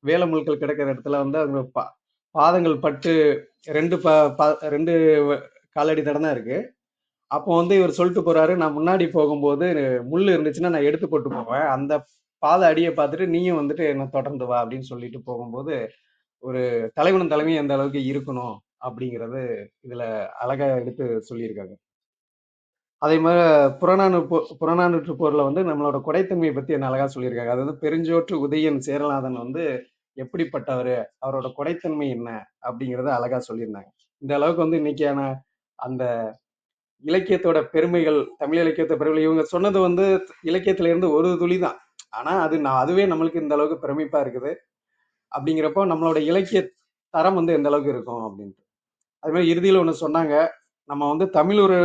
வேல முள்கள் கிடக்கிற இடத்துல வந்து அவங்க பாதங்கள் பட்டு 2 ப ப 2 காலடி தடம் தான் இருக்கு. அப்போ வந்து இவர் சொல்லிட்டு போறாரு, "நான் முன்னாடி போகும்போது முள்ளு இருந்துச்சுன்னா நான் எடுத்து போட்டு போவேன். அந்த பாத அடிய பார்த்துட்டு நீயும் வந்துட்டு என்ன தொடர்ந்து வா" அப்படின்னு சொல்லிட்டு போகும்போது, ஒரு தலைவனும் தலைவியும் எந்த அளவுக்கு இருக்கணும் அப்படிங்கிறது இதுல அழகா எடுத்து சொல்லியிருக்காங்க. அதே மாரி புறநானூற்று போர்ல வந்து நம்மளோட கொடைத்தன்மையை பத்தி என்ன அழகா சொல்லியிருக்காங்க. அது வந்து பெருஞ்சோற்று உதயன் சேரலாதன் வந்து எப்படிப்பட்டவரு? அவரோட கொடைத்தன்மை என்ன? அப்படிங்கிறத அழகா சொல்லியிருந்தாங்க. இந்த அளவுக்கு வந்து இன்னைக்கான அந்த இலக்கியத்தோட பெருமைகள், தமிழ் இலக்கியத்த பெருமைகள் இவங்க சொன்னது வந்து இலக்கியத்துல இருந்து ஒரு துளி தான். ஆனா அதுவே நம்மளுக்கு இந்த அளவுக்கு பிரமிப்பா இருக்குது. அப்படிங்கிறப்போ நம்மளோட இலக்கிய தரம் வந்து எந்த அளவுக்கு இருக்கும் அப்படின்ட்டு. அது மாதிரி இறுதியில ஒண்ணு சொன்னாங்க. நம்ம வந்து தமிழ் ஒரு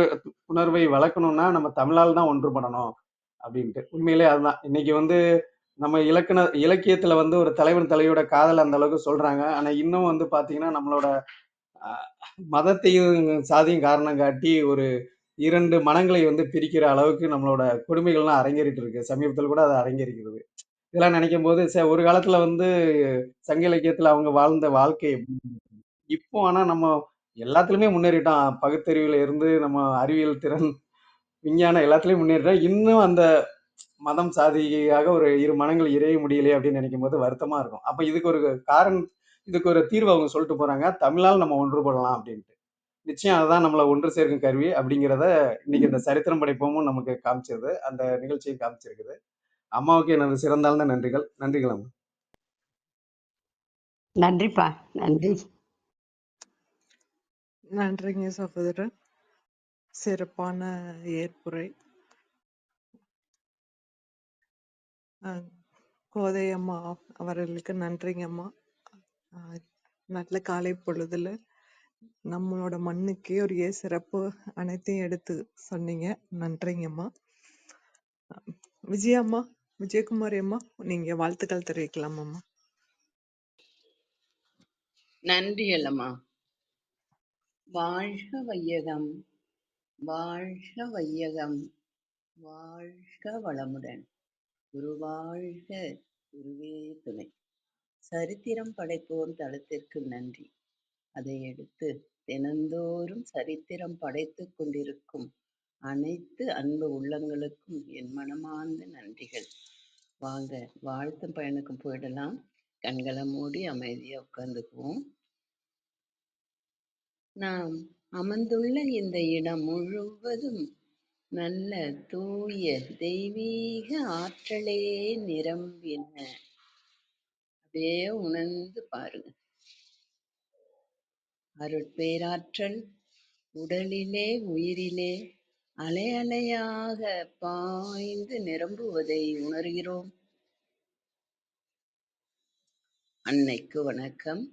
உணர்வை வளர்க்கணும்னா நம்ம தமிழால் தான் ஒன்றுபடணும் அப்படின்ட்டு. உண்மையிலே அதுதான். இன்னைக்கு வந்து நம்ம இலக்கியத்துல வந்து ஒரு தலைவன் தலைவியோட காதல் அந்த அளவுக்கு சொல்றாங்க. ஆனா இன்னும் வந்து பாத்தீங்கன்னா நம்மளோட அஹ், மதத்தையும் சாதியும் காரணம் காட்டி ஒரு 2 மனங்களை வந்து பிரிக்கிற அளவுக்கு நம்மளோட கொடுமைகள்லாம் அரங்கேறிட்டு இருக்கு. சமீபத்துல கூட அது அரங்கேறிக்கிறது. இதெல்லாம் நினைக்கும் போது ஒரு காலத்துல வந்து சங்க இலக்கியத்துல அவங்க வாழ்ந்த வாழ்க்கை எப்படி இருந்துச்சு? இப்போ ஆனா நம்ம எல்லாத்துலயுமே முன்னேறிட்டோம். பகுத்தறிவுல இருந்து நம்ம அறிவியல் திறன், விஞ்ஞானம் எல்லாத்துலயும் முன்னேறிட்டோம். இன்னும் அந்த மதம், சாதியாக ஒரு இரு மனங்கள் இறைய முடியலையே அப்படின்னு நினைக்கும்போது வருத்தமா இருக்கும். அப்ப இதுக்கு ஒரு தீர்வு அவங்க சொல்லிட்டு போறாங்க. தமிழால் நம்ம ஒன்றுபடலாம் அப்படின்ட்டு. நிச்சயம் அதுதான் நம்மளை ஒன்று சேர்க்கும் கருவி அப்படிங்கிறத இன்னைக்கு இந்த சரித்திரம் படைப்போமும் நமக்கு காமிச்சது. அந்த நிகழ்ச்சியை காமிச்சிருக்குது. அம்மாவுக்கு எனது சிறந்தாழ்ந்த நன்றிகள். நன்றிகள் அம்மா. நன்றிப்பா, நன்றி. நன்றிங்க சகோதரர். சிறப்பான ஏற்புரை. அஹ், கோதை அம்மா அவர்களுக்கு நன்றிங்க அம்மா. அஹ், நல்ல காலை பொழுதுல நம்மளோட மண்ணுக்கே ஒரு சிறப்பு அனைத்தையும் எடுத்து சொன்னீங்க. நன்றிங்க அம்மா. விஜயம்மா, விஜயகுமாரி அம்மா, நீங்க வாழ்த்துக்கள் தெரிவிக்கலாம் அம்மா. நன்றிகள் அம்மா. வாழ்க வையகம், வாழ்க வையகம், வாழ்க வளமுடன். குருவாழ்க, குருவே துணை. சரித்திரம் படைப்போர் தளத்திற்கு நன்றி. அதை எடுத்து தினந்தோறும் சரித்திரம் படைத்துக் கொண்டிருக்கும் அனைத்து அன்பு உள்ளங்களுக்கும் என் மனமார்ந்த நன்றிகள். வாங்க வாழ்த்தும் பயனுக்கும் போயிடலாம். கண்களை மூடி அமைதியா உட்கார்ந்துக்குவோம். நாம் அமர்ந்துள்ள இந்த இடம் முழுவதும் நல்ல தூய தெய்வீக ஆற்றலே நிரம்பின. அப்படியே உணர்ந்து பாருங்க. அருட்பேராற்றல் உடலிலே உயிரிலே அலை அலையாக பாய்ந்து நிரம்புவதை உணர்கிறோம். அன்னைக்கு வணக்கம்,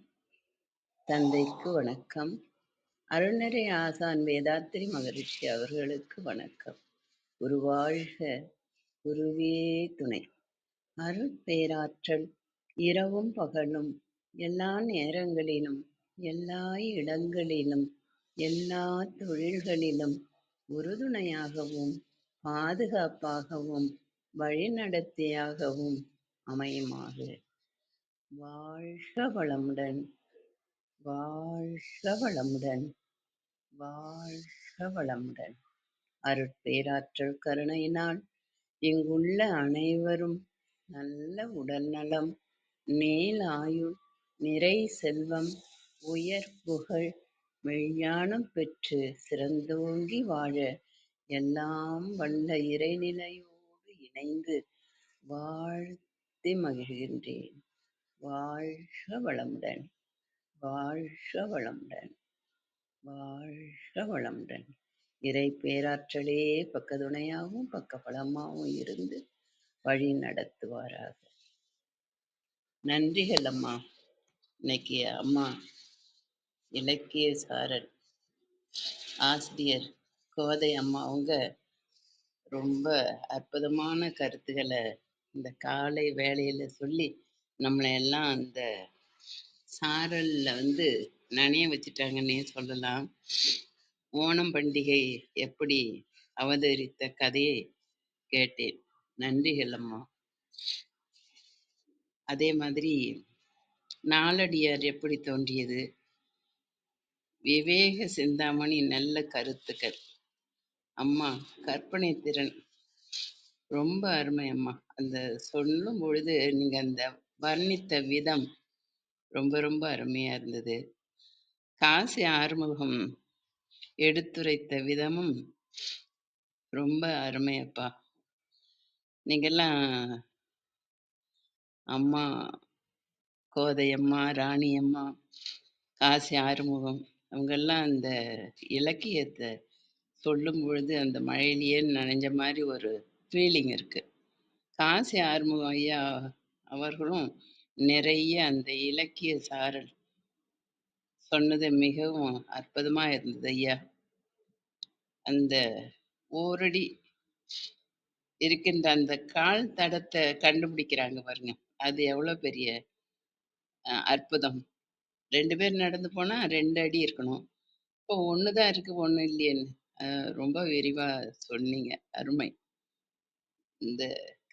தந்தைக்கு வணக்கம், அருள்நெறி ஆசான் வேதாத்திரி மகரிஷி அவர்களுக்கு வணக்கம். குருவாழ்க, குருவே துணை. அருட்பேராற்றல் இரவும் பகலும் எல்லா நேரங்களிலும் எல்லா இடங்களிலும் எல்லா தொழில்களிலும் உறுதுணையாகவும் பாதுகாப்பாகவும் வழிநடத்தியாகவும் அமையுமாக. வாழ்க வளமுடன், வாழ்க வளமுடன், வாழ்க வளமுடன். அருட்பேராற்றல் கருணையினால் இங்குள்ள அனைவரும் நல்ல உடல்நலம், நீளாயுள், நிறை செல்வம், உயர் புகழ், மெய்ஞானம் பெற்று சிறந்தோங்கி வாழ எல்லாம் வல்ல இறைநிலையோடு இணைந்து வாழ்த்தி மகிழ்கின்றேன். வாழ்க வளமுடன், வாழ்க வளமுடன், வாழ்க வளமுடன். இறை பேராற்றலே பக்கத்துணையாகவும் பக்கபலமாகவும் இருந்து வழி நடத்துவாராக. நன்றிகள் அம்மா. இன்னைக்கு அம்மா இலக்கிய சாரல் ஆசிரியர் கோதை அம்மா அவங்க ரொம்ப அற்புதமான கருத்துக்களை இந்த காலை வேளையில சொல்லி நம்மளை எல்லாம் அந்த சாரல்ல நனைய வச்சுட்டாங்கன்னே சொல்லலாம். ஓணம் பண்டிகை எப்படி அவதரித்த கதையை கேட்டேன். நன்றிகள் அம்மா. அதே மாதிரி நாலடியார் எப்படி தோன்றியது, விவேக சிந்தாமணி நல்ல கருத்துக்கள். அம்மா கற்பனை திறன் ரொம்ப அருமை அம்மா. அந்த சொல்லும் பொழுது நீங்க அந்த வர்ணித்த விதம் ரொம்ப ரொம்ப அருமையா இருந்தது. காசி ஆறுமுகம் எடுத்துரைத்த விதமும் ரொம்ப அருமையப்பா. நீங்கெல்லாம் அம்மா கோதையம்மா, ராணியம்மா, காசி ஆறுமுகம் அவங்கெல்லாம் அந்த இலக்கியத்தை சொல்லும் பொழுது அந்த மழையிலேயே நனைஞ்ச மாதிரி ஒரு ஃபீலிங் இருக்கு. காசி ஆறுமுகம் ஐயா அவர்களும் நிறைய அந்த இலக்கிய சாரல் சொன்னது மிகவும் அற்புதமா இருந்தது ஐயா. அந்த ஓரடி இருக்கின்ற அந்த கால் தடத்தை கண்டுபிடிக்கிறாங்க பாருங்க, அது எவ்வளவு பெரிய அற்புதம். 2 பேர் நடந்து போனா 2 அடி இருக்கணும், இப்போ ஒண்ணுதான் இருக்கு ஒண்ணு இல்லையேன்னு ரொம்ப விரிவா சொன்னீங்க. அருமை. இந்த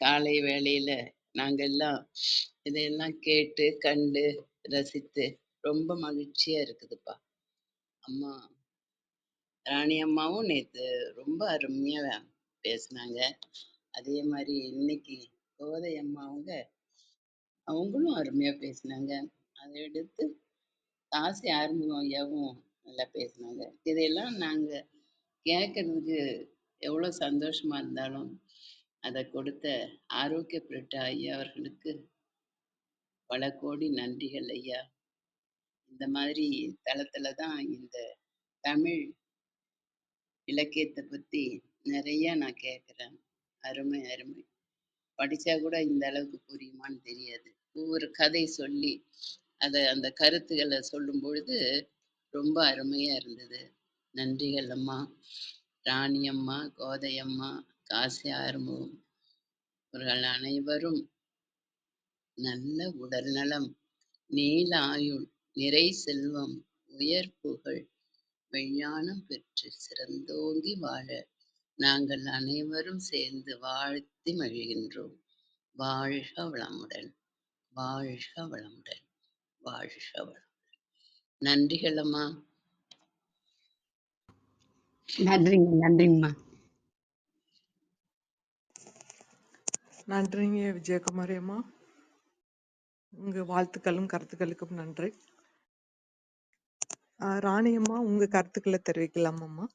காலை வேளையில நாங்கெல்லாம் இதையெல்லாம் கேட்டு கண்டு ரசித்து ரொம்ப மகிழ்ச்சியா இருக்குதுப்பா. அம்மா ராணி அம்மாவும் நேத்து ரொம்ப அருமையா பேசுனாங்க. அதே மாதிரி இன்னைக்கு கோதை அம்மா அவங்களும் அருமையா பேசுனாங்க. அதை எடுத்து காசி ஆறுமுகம் ஐயாவும் நல்லா பேசுனாங்க. இதையெல்லாம் நாங்க கேட்கறதுக்கு எவ்வளவு சந்தோஷமா இருந்தாலும் அதை கொடுத்த ஆரோக்கிய பிரிட்டா ஐயா அவர்களுக்கு பல கோடி நன்றிகள் ஐயா. இந்த மாதிரி தளத்துல தான் இந்த தமிழ் இலக்கியத்தை பத்தி நிறைய நான் கேட்கிறேன். அருமை அருமை. படிச்சா கூட இந்த அளவுக்கு புரியுமான்னு தெரியாது. ஒவ்வொரு கதை சொல்லி அந்த கருத்துக்களை சொல்லும் பொழுது ரொம்ப அருமையா இருந்தது. நன்றிகள் அம்மா. ராணி அம்மா, கோதை அம்மா, காசி ஆறுமுகம் இவர்கள் அனைவரும் நல்ல உடல் நலம், நீல ஆயுள், நிறை செல்வம், உயர் புகழ், மெய்ஞானம் பெற்று சிறந்தோங்கி வாழ நாங்கள் அனைவரும் சேர்ந்து வாழ்த்தி மகிழ்கின்றோம். வாழ்க வளமுடன், வாழ்க வளமுடன், வாழ்க வளம். நன்றிகள் அம்மா. நன்றிங்கம்மா. நன்றிங்க விஜயகுமாரி அம்மா. உங்க வாழ்த்துக்களும் கருத்துக்களுக்கும் நன்றி. ராணி அம்மா, உங்க கருத்துக்களை தெரிவிக்கலாம் அம்மா.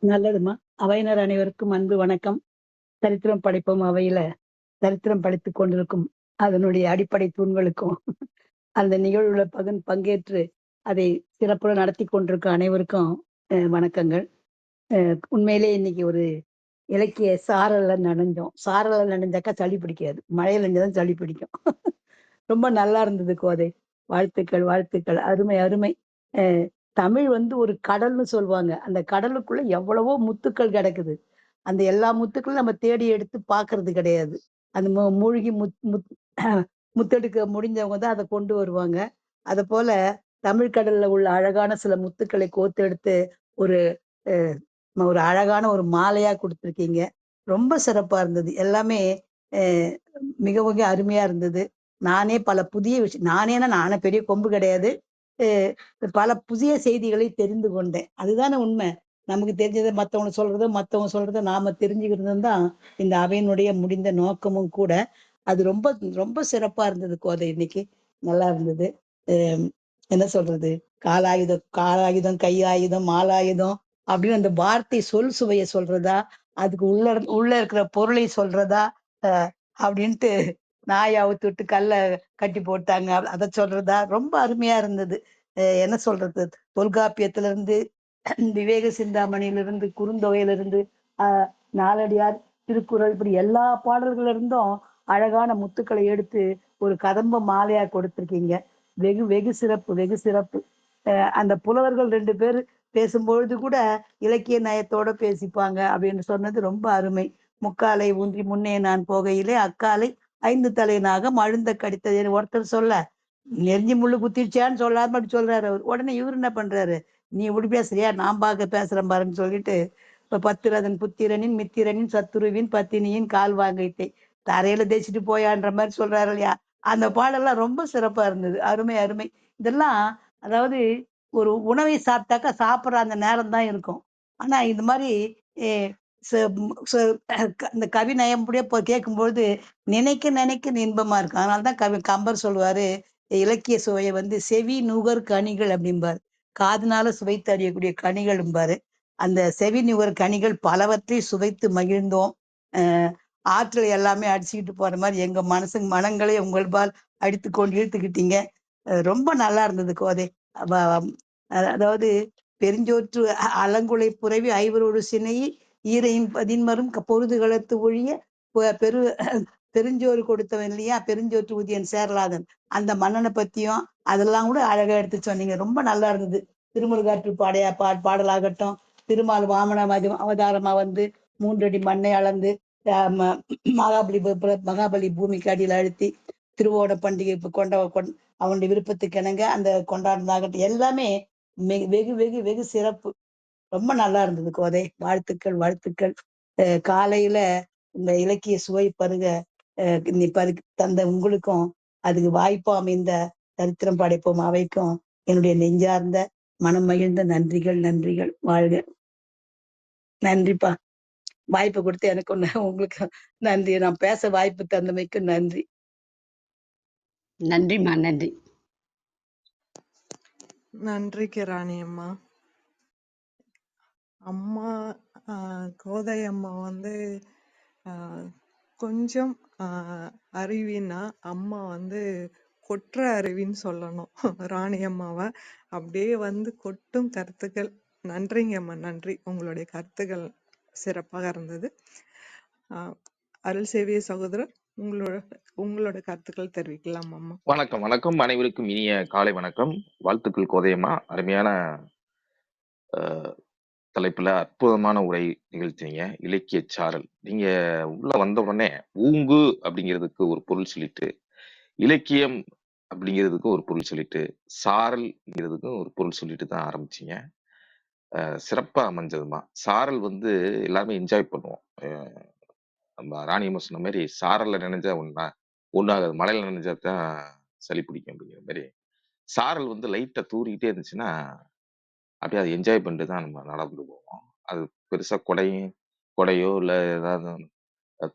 நல்லதுமா. அவையினர் அனைவருக்கும் அன்பு வணக்கம். சரித்திரம் படைப்போம் அவையில சரித்திரம் படித்துக் கொண்டிருக்கும் அதனுடைய அடிப்படை தூண்களுக்கும் அந்த நிகழ்வுல பங்கேற்று அதை சிறப்புற நடத்தி கொண்டிருக்க அனைவருக்கும் வணக்கங்கள். உண்மையிலே இன்னைக்கு ஒரு இலக்கிய சாரல்ல நனைஞ்சோம். சாரல்ல நனைஞ்சாக்கா சளி பிடிக்காது, மழையில நனைஞ்சாதான் சளி பிடிக்கும். ரொம்ப நல்லா இருந்தது கோதை. வாழ்த்துக்கள் வாழ்த்துக்கள். அருமை அருமை. தமிழ் ஒரு கடல்னு சொல்லுவாங்க. அந்த கடலுக்குள்ள எவ்வளவோ முத்துக்கள் கிடக்குது. அந்த எல்லா முத்துக்களும் நம்ம தேடி எடுத்து பார்க்கிறது கிடையாது. அந்த மூழ்கி முத்தெடுக்க முடிஞ்சவங்க தான் அதை கொண்டு வருவாங்க. அது போல தமிழ் கடல்ல உள்ள அழகான சில முத்துக்களை கோத்தெடுத்து ஒரு ஒரு அழகான ஒரு மாலையா கொடுத்துருக்கீங்க. ரொம்ப சிறப்பா இருந்தது. எல்லாமே மிக மிக அருமையா இருந்தது. நானே பல புதிய விஷயம் நானே பெரிய கொம்பு கிடையாது. பல புதிய செய்திகளை தெரிந்து கொண்டேன். அதுதானே உண்மை. நமக்கு தெரிஞ்சதை மத்தவங்க சொல்றத நாம தெரிஞ்சுக்கிறது தான் இந்த அவையினுடைய முடிந்த நோக்கமும் கூட. அது ரொம்ப ரொம்ப சிறப்பா இருந்தது கோதை. இன்னைக்கு நல்லா இருந்தது. என்ன சொல்றது, காலாயுதம் கையாயுதம் மாலாயுதம் அப்படின்னு அந்த வார்த்தை சொல் சுவைய சொல்றதா, அதுக்கு உள்ள இருக்கிற பொருளை சொல்றதா, அப்படின்ட்டு நாயை அவுத்து விட்டு கல்ல கட்டி போட்டாங்க அதை சொல்றதா, ரொம்ப அருமையா இருந்தது. என்ன சொல்றது, தொல்காப்பியத்துல இருந்து விவேக சிந்தாமணியிலிருந்து குறுந்தொகையிலிருந்து நாலடியார் திருக்குறள் இப்படி எல்லா பாடல்கள் இருந்தும் அழகான முத்துக்களை எடுத்து ஒரு கதம்ப மாலையா கொடுத்திருக்கீங்க. வெகு வெகு சிறப்பு வெகு சிறப்பு. அந்த புலவர்கள் 2 பேர் பேசும்பொழுது கூட இலக்கிய நயத்தோட பேசிப்பாங்க அப்படின்னு சொன்னது ரொம்ப அருமை. முக்காலை ஊன்றி முன்னே நான் போகையிலே அக்காலை 5 தலை நாகம் அழுந்த கடித்தது ஒருத்தர் சொல்ல, நெறிஞ்சி முள்ளு குத்திடுச்சான்னு சொல்லாம அப்படி சொல்றாரு அவர். உடனே இவர் என்ன பண்றாரு, நீ இப்படி பேசுறியா, நான் பார்க்க பேசுறேன் பாருன்னு சொல்லிட்டு இப்ப பத்திரதன் புத்திரனின் மித்திரனின் சத்துருவின் பத்தினியின் கால் வாங்கிட்டே தரையில தேய்ச்சிட்டு போயான்ற மாதிரி சொல்றாரு இல்லையா. அந்த பாடெல்லாம் ரொம்ப சிறப்பா இருந்தது. அருமை அருமை. இதெல்லாம் அதாவது ஒரு உணவை சாப்பிட்டாக்கா சாப்பிட்ற அந்த நேரம் தான் இருக்கும். ஆனா இந்த மாதிரி இந்த கவி நயம்படியே கேட்கும்பொழுது நினைக்க நினைக்க இன்பமா இருக்கும். அதனாலதான் கம்பர் சொல்லுவாரு, இலக்கிய சுவையை செவி நுகர் கனிகள் அப்படிம்பாரு. காதுனால சுவைத்து அறியக்கூடிய கனிகள்பாரு. அந்த செவி நுகர் கனிகள் பலவற்றை சுவைத்து மகிழ்ந்தோம். ஆற்றல் எல்லாமே அடிச்சுக்கிட்டு போற மாதிரி எங்க மனங்களை உங்கள்பால் அடித்து கொண்டு இழுத்துக்கிட்டீங்க. ரொம்ப நல்லா இருந்தது கோதை. அதாவது பெருஞ்சோற்று அலங்குலை புரவி ஐவரோடு சினையி ஈரையும் பதின்மரும் பொருதுகளத்து ஒழிய பெருஞ்சோறு கொடுத்தவன் இல்லையா, பெருஞ்சோற்று உதியன் சேரலாதன், அந்த மன்னனை பத்தியும் அதெல்லாம் கூட அழகா எடுத்து சொன்னீங்க. ரொம்ப நல்லா இருந்தது. திருமுருகாற்று பாடலாகட்டும், திருமால் வாமன அவதாரமா 3 அடி மண்ணை அளந்து மகாபலி பூமிக்கு அடியில் அழுத்தி திருவோண பண்டிகை அவனுடைய விருப்பத்துக்கு இணங்க அந்த கொண்டாடுறதாகட்டும், எல்லாமே வெகு வெகு வெகு சிறப்பு. ரொம்ப நல்லா இருந்தது கோதை. வாழ்த்துக்கள் வாழ்த்துக்கள். காலையில இந்த இலக்கிய சுவை பருக தந்த உங்களுக்கும், அதுக்கு வாய்ப்பு அமைந்த சரித்திரம் படைப்போம் அவைக்கும் என்னுடைய நெஞ்சார்ந்த மனம் மகிழ்ந்த நன்றிகள். நன்றிகள். வாழ்க. நன்றிப்பா. வாய்ப்பு கொடுத்து எனக்கு உங்களுக்கு நன்றி. நான் பேச வாய்ப்பு தந்தமைக்கு நன்றி. நன்றிம்மா, நன்றி. நன்றிக்கு ராணி அம்மா. அம்மா கோதை அம்மா வந்து ஆஹ், கொஞ்சம் அறிவினா அம்மா வந்து கொற்ற அறிவின்னு சொல்லணும். ராணி அம்மாவை அப்படியே வந்து கொட்டும் கருத்துக்கள். நன்றிங்க அம்மா, நன்றி. உங்களுடைய கருத்துக்கள் சிறப்பாக இருந்தது. அருள் சேவிய சகோதரர், உங்களோட உங்களோட கருத்துக்கள் தெரிவிக்கலாம் அம்மா. வணக்கம் வணக்கம் அனைவருக்கும் இனிய காலை வணக்கம். வாழ்த்துக்கள் கோதையம்மா. அருமையான தலைப்புல அற்புதமான உரை நிகழ்த்தினீங்க. இலக்கிய சாரல். நீங்க உள்ள வந்த உடனே ஊங்கு அப்படிங்கிறதுக்கு ஒரு பொருள் சொல்லிட்டு, இலக்கியம் அப்படிங்கிறதுக்கு ஒரு பொருள் சொல்லிட்டு, சாரல்ங்கிறதுக்கும் ஒரு பொருள் சொல்லிட்டு தான் ஆரம்பிச்சீங்க. சிறப்பா அமைஞ்சதுமா. சாரல் வந்து எல்லாருமே என்ஜாய் பண்ணுவோம். நம்ம ராணியம்மா சொன்ன மாதிரி சாரல்ல நினைஞ்சா ஒன்னாகாது, மழையில நினைஞ்சா தான் சளி பிடிக்கும் அப்படிங்கிற மாதிரி சாரல் வந்து லைட்டா தூறிக்கிட்டே இருந்துச்சுன்னா அப்படியே அதை என்ஜாய் பண்ணிட்டு தான் நம்ம நடந்து போவோம். அது பெருசா கொடையோ இல்ல ஏதாவது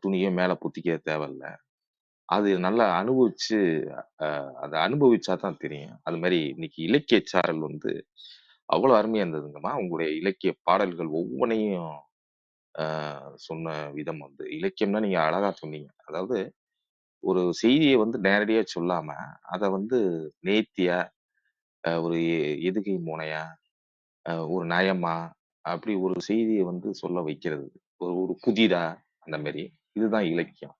துணியோ மேல புத்திக்க தேவையில்ல. அது நல்லா அனுபவிச்சு அதை அனுபவிச்சா தான் தெரியும். அது மாதிரி இன்னைக்கு இலக்கிய சாரல் வந்து அவ்வளவு அருமையா இருந்ததுங்கம்மா. உங்களுடைய இலக்கிய பாடல்கள் ஒவ்வொன்றையும் சொன்ன விதம் வந்து இலக்கியம்னா நீங்க அழகா சொன்னீங்க. அதாவது ஒரு செய்தியை வந்து நேரடியா சொல்லாம அதை வந்து நேர்த்தியா ஒரு எதுகை முனையா ஒரு நயமா அப்படி ஒரு செய்தியை வந்து சொல்ல வைக்கிறது. ஒரு ஒரு புதிதா அந்த மாதிரி இதுதான் இலக்கியம்.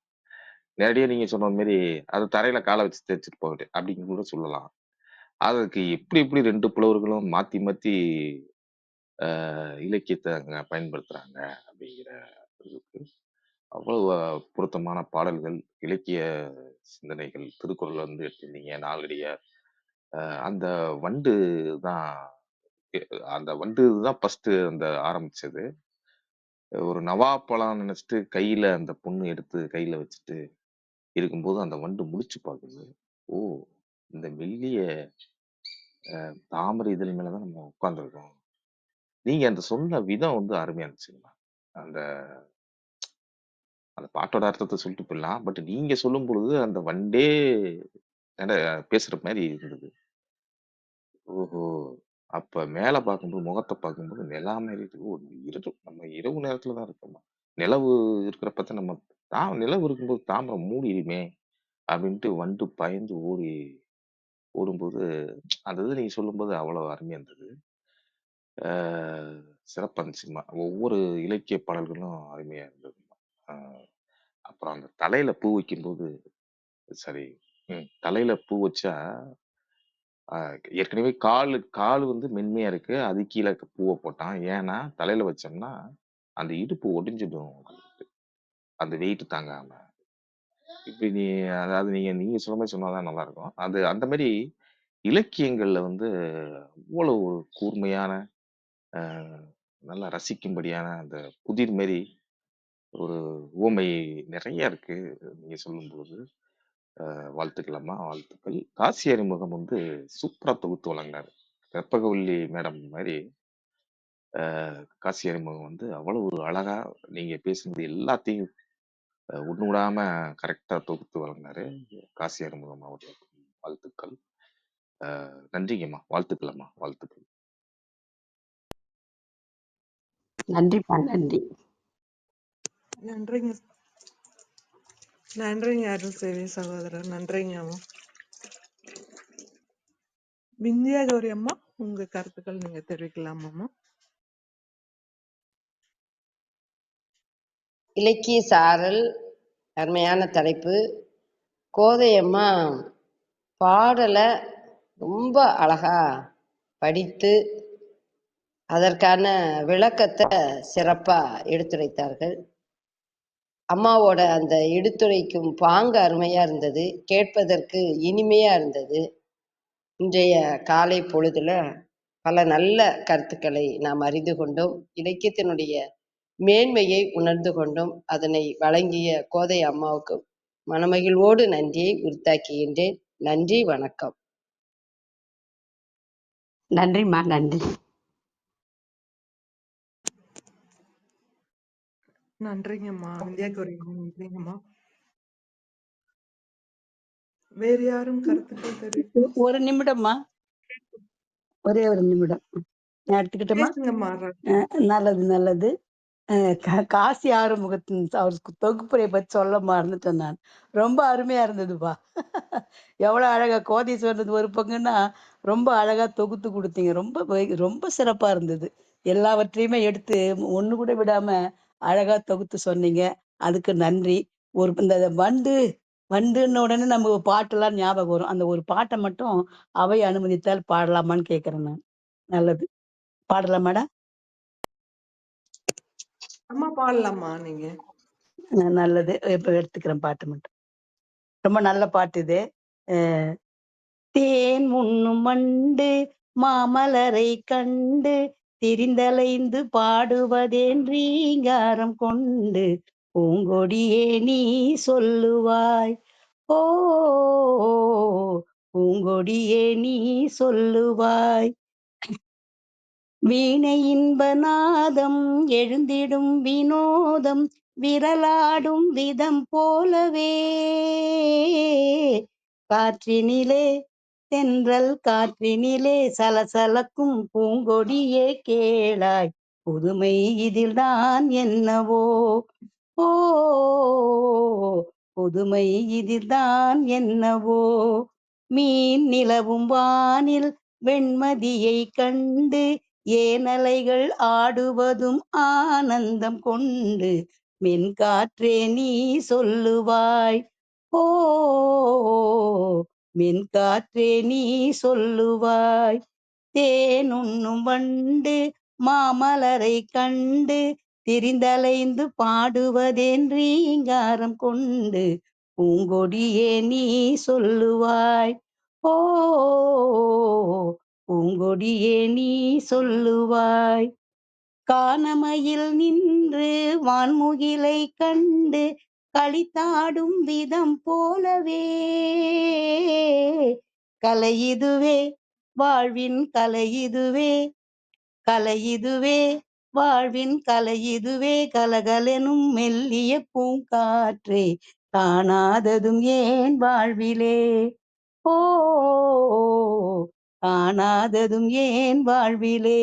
நேரடியா நீங்க சொன்ன மாதிரி அது தரையில காலை வச்சு தேய்ச்சிட்டு போகுது அப்படின்னு கூட சொல்லலாம். அதுக்கு எப்படி எப்படி ரெண்டு புலவர்களும் மாத்தி மாத்தி இலக்கியத்தை அங்க பயன்படுத்துறாங்க அப்படிங்கிற இதுக்கு அவ்வளவு பொருத்தமான பாடல்கள், இலக்கிய சிந்தனைகள். திருக்குறள் வந்து எடுத்திருந்தீங்க, நாலடியார். அந்த வண்டு தான் அந்த வண்டு தான் ஃபர்ஸ்ட் அந்த ஆரம்பிச்சது. ஒரு நவாப்பழம் நினைச்சிட்டு கையில அந்த பொண்ணு எடுத்து கையில வச்சுட்டு இருக்கும்போது அந்த வண்டு முடிச்சு பார்க்குது. ஓ, இந்த மெல்லிய தாமரை இதழ் மேலதான் நம்ம உட்கார்ந்துருக்கோம். நீங்க அந்த சொன்ன விதம் வந்து அருமையா இருந்துச்சுங்களா. அந்த அந்த பாட்டோட அர்த்தத்தை சொல்லிட்டு போயிடலாம். பட் நீங்க சொல்லும் பொழுது அந்த வண்டே பேசுற மாதிரி இருந்தது. ஓஹோ! அப்ப மேல பார்க்கும்போது, முகத்த பார்க்கும்போது நிலா மாரி இருக்கு. ஓ! நம்ம இரவு நேரத்துல தான் இருக்கோமா? நிலவு இருக்கிறப்ப தான் நம்ம நிலவு இருக்கும்போது தாமரை மூடிருமே! அப்டின்ட்டு வண்டு பயந்து ஓடும்போது, அந்த இது நீங்க சொல்லும்போது அவ்வளவு அருமையா இருந்தது. ஆ சிறப்பா இருந்துச்சும்மா. ஒவ்வொரு இலக்கிய பாடல்களும் அருமையா இருந்ததும்மா. ஆ அப்புறம் அந்த தலையில பூ வைக்கும்போது சரி. தலையில பூ வச்சா ஏற்கனவே காலு வந்து மென்மையா இருக்கு. அது கீழ பூவ போட்டான். ஏன்னா, தலையில வச்சோம்னா, அந்த இடுப்பு ஒடிஞ்சிடும். அந்த வெயிட் தாங்காம. இப்படி அதாவது நீங்க நீங்க சொன்ன மாரி சொன்னா தான் நல்லாருக்கும். அது அந்த மாரி இலக்கியங்கள்ல வந்து அவ்வளவு ஒரு கூர்மையான, அ நல்லா ரசிக்கும்படியான அந்த புதிர் மாரி ஒரு உவமை நெறைய இருக்கு. நீங்க சொல்லும்போது. வாழ்த்துக்கள் அம்மா, வாழ்த்துக்கள். காசி அறிமுகம் வந்து சூப்பரா தொகுத்து வழங்குனாரு. கற்பகவல்லி மேடம் மாரி காசி அறிமுகம் வந்து அவ்வளவு ஒரு அழகா நீங்க பேசுனது எல்லாத்தையும் ஒண்ணு விடாம கரெக்டா தொகுத்து வழங்கினாரு. காசி அறிமுகம் அவர்களுக்கு வாழ்த்துக்கள். நன்றிங்கம்மா. வாழ்த்துக்கள் அம்மா. வாழ்த்துக்கள். நன்றிப்பா, நன்றி. நன்றிங்க. நன்றிங்க அருள் சேவிய சகோதரர். நன்றிங்க அம்மா. விந்தியா கௌரி அம்மா, உங்க கருத்துக்கள் நீங்க தெரிவிக்கலாம் அம்மா. இலக்கிய சாரல், அருமையான தலைப்பு. கோதையம்மா பாடலை ரொம்ப அழகா படித்து அதற்கான விளக்கத்தை சிறப்பா எடுத்துரைத்தார்கள். அம்மாவோட அந்த எடுத்துரைக்கும் பாங்கு அருமையா இருந்தது, கேட்பதற்கு இனிமையா இருந்தது. இன்றைய காலை பொழுதுல பல நல்ல கருத்துக்களை நாம் அறிந்து கொண்டோம், இலக்கியத்தினுடைய மேன்மையை உணர்ந்து கொண்டோம். அதனை வழங்கிய கோதை அம்மாவுக்கு மனமகிழ்வோடு நன்றியை உரித்தாக்குகின்றேன். நன்றி, வணக்கம். நன்றிம்மா, நன்றி. நன்றிங்கம்மா. விந்தியா கௌரி நன்றிங்கம்மா. வேறு யாரும் கருத்துக்கள் தெரிவிக்கலாம்? ஒரு நிமிடம்மா, ஒரே ஒரு நிமிடம். நான் எடுத்துக்கிட்டோமா? பேசுங்கம்மா. நல்லது, நல்லது. காசி ஆறுமுகத்தின் அவர் தொகுப்புரையை பத்தி சொல்ல மறந்துட்டேன் நான். ரொம்ப அருமையா இருந்ததுப்பா. எவ்வளவு அழகா கோதீஸ்வரர் ஒரு பங்குன்னா ரொம்ப அழகா தொகுத்து கொடுத்தீங்க. ரொம்ப ரொம்ப சிறப்பா இருந்தது. எல்லாவற்றையுமே எடுத்து ஒண்ணு கூட விடாம அழகா தொகுத்து சொன்னீங்க. அதுக்கு நன்றி. ஒரு இந்த வண்டுன்ன உடனே நம்ம பாட்டெல்லாம் ஞாபகம் வரும். அந்த ஒரு பாட்டை மட்டும் அவை அனுமதித்தால் பாடலாமான்னு கேட்கிறேன் நான். நல்லது. பாடலாமாடா? அம்மா பாடலாமா நீங்க? நல்லது. இப்ப எடுத்துக்கிறேன் பாட்டு மட்டும். ரொம்ப நல்ல பாட்டு இது. அஹ் தேன் உண்ணும் வண்டு மாமலரை கண்டு திரிந்தலைந்து பாடுவதேன் ரீங்காரம் கொண்டு பூங்கொடியே நீ சொல்லுவாய். ஓ பூங்கொடியே நீ சொல்லுவாய். வீணை இன்ப நாதம் எழுந்திடும் வினோதம் விரலாடும் விதம் போலவே காற்றினிலே தென்றல் காற்றினிலே சலசலக்கும் பூங்கொடியே கேளாய் புதுமை இதில்தான் என்னவோ. ஓ புதுமை இதில்தான் என்னவோ. மீன் நிலவும் வானில் வெண்மதியை கண்டு ஏனலைகள் ஆடுவதும் ஆனந்தம் கொண்டு மென்காற்றே நீ சொல்லுவாய். ஓ மென்காற்றே நீ சொல்லுவாய். தேனுண்ணும் வண்டு மாமலரை கண்டு திரிந்தலைந்து பாடுவதேன் ரீங்காரம் கொண்டு பூங்கொடியே நீ சொல்லுவாய். ஓ பூங்கொடியே நீ சொல்லுவாய். கானமையில் நின்று வான்முகிலை கண்டு களித்தாடும் விதம் போலவே கலையிதுவே வாழ்வின் கலையிதுவே கலையிதுவே வாழ்வின் கலையிதுவே கலகலெனும் மெல்லிய பூங்காற்றே காணாததும் ஏன் வாழ்விலே. ஓ காணாததும் ஏன் வாழ்விலே.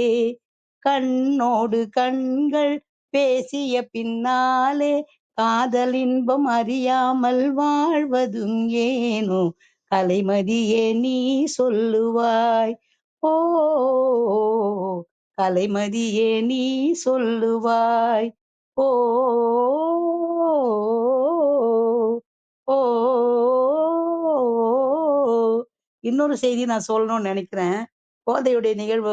கண்ணோடு கண்கள் பேசிய பின்னாலே காதல் இன்பம் அறியாமல் வாழ்வதும் ஏனோ கலைமதியே நீ சொல்லுவாய். ஓ கலைமதியே நீ சொல்லுவாய். ஓ ஓ இன்னொரு செய்தி நான் சொல்லணும்னு நினைக்கிறேன். கோதையுடைய நிகழ்வை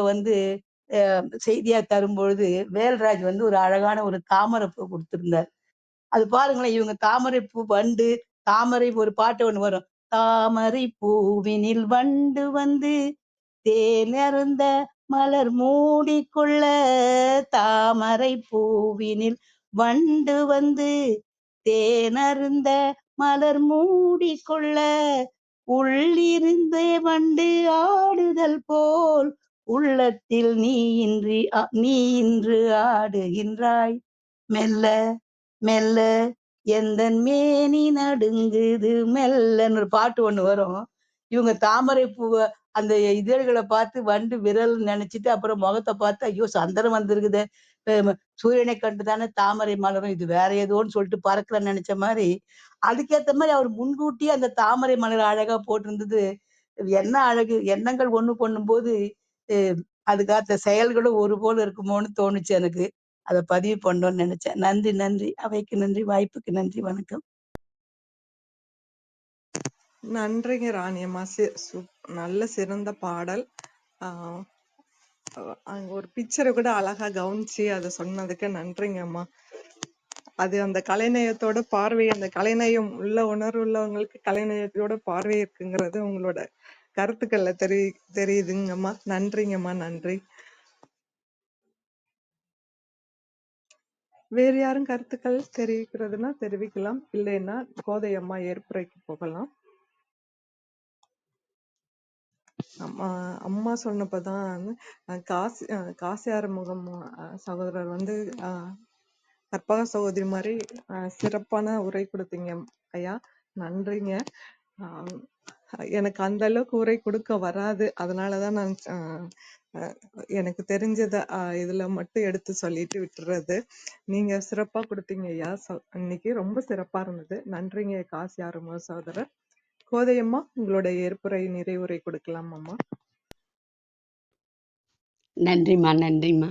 செய்தியா தரும்பொழுது வேல்ராஜ் ஒரு அழகான ஒரு தாமரைப்பூ கொடுத்திருந்தார். அது பாருங்களேன், இவங்க தாமரைப்பூ வண்டு தாமரை ஒரு பாட்டு ஒண்ணு வரும். தாமரை பூவினில் வண்டு வந்து தேனருந்த மலர் மூடிக்கொள்ள தாமரை பூவினில் வண்டு வந்து தேனருந்த மலர் மூடிக்கொள்ள உள்ளிருந்தே வண்டு ஆடுதல் போல் உள்ளத்தில் நீ இன்று ஆடுகின்றாய். மெல்ல மெல்ல எந்தன் மேனி நடுங்குது மெல்லன்னு ஒரு பாட்டு ஒண்ணு வரும். இவங்க தாமரை பூவ அந்த இதழ்களை பார்த்து வண்டு விரல் நினைச்சிட்டு அப்புறம் முகத்தை பார்த்து ஐயோ சந்தனம் வந்திருக்குதே, சூரியனை கண்டுதானே தாமரை மலரும், இது வேற ஏதோன்னு சொல்லிட்டு பறக்கலன்னு நினைச்ச மாதிரி அதுக்கேத்த மாதிரி அவர் முன்கூட்டியே அந்த தாமரை மலர் அழகா போட்டிருந்தது. என்ன அழகு! எண்ணங்கள் ஒண்ணு பண்ணும்போது அஹ் அதுக்காக செயல்களும் ஒரு போல இருக்குமோன்னு தோணுச்சு எனக்கு. அதை பதிவு பண்ணோம்னு நினைச்சேன். நன்றி, நன்றி. அவைக்கு நன்றி, வாய்ப்புக்கு நன்றி, வணக்கம். நன்றிங்க ராணியம்மா. நல்ல சிறந்த பாடல். ஆஹ் அங்க ஒரு பிக்சரை கூட அழகா கவனிச்சு அதை சொன்னதுக்கு நன்றிங்கம்மா. அது அந்த கலைநயத்தோட பார்வை, அந்த கலைநயம் உள்ள உணர்வு உள்ளவங்களுக்கு கலைநயத்தோட பார்வை இருக்குங்கிறது உங்களோட கருத்துக்கள்ல தெரியுதுங்கம்மா. நன்றிங்கம்மா. நன்றி. வேறு யாரும் கருத்துக்கள் தெரிவிக்கிறதுனா தெரிவிக்கலாம், இல்லைன்னா கோதையம்மா ஏற்புரைக்கு போகலாம். அம்மா அம்மா சொன்னப்பதான் காசி ஆறுமுகம் சகோதரர் வந்து கற்பக சகோதரி மாதிரி சிறப்பான உரை கொடுத்தீங்க ஐயா. நன்றிங்க. ஆஹ் எனக்கு அந்த அளவுக்கு உரை கொடுக்க வராது. அதனாலதான் நான் எனக்கு தெரிஞ்சத இதுல மட்டும் எடுத்து சொல்லிட்டு விட்டுறது. நீங்க சிறப்பா கொடுத்தீங்க ஐயா. இன்னைக்கு ரொம்ப சிறப்பா இருந்தது. நன்றிங்க காசி ஆறுமுக சகோதரர். கோதையம்மா, உங்களுடைய ஏற்புரை நிறைவுரை கொடுக்கலாம் அம்மா. நன்றிம்மா, நன்றிம்மா.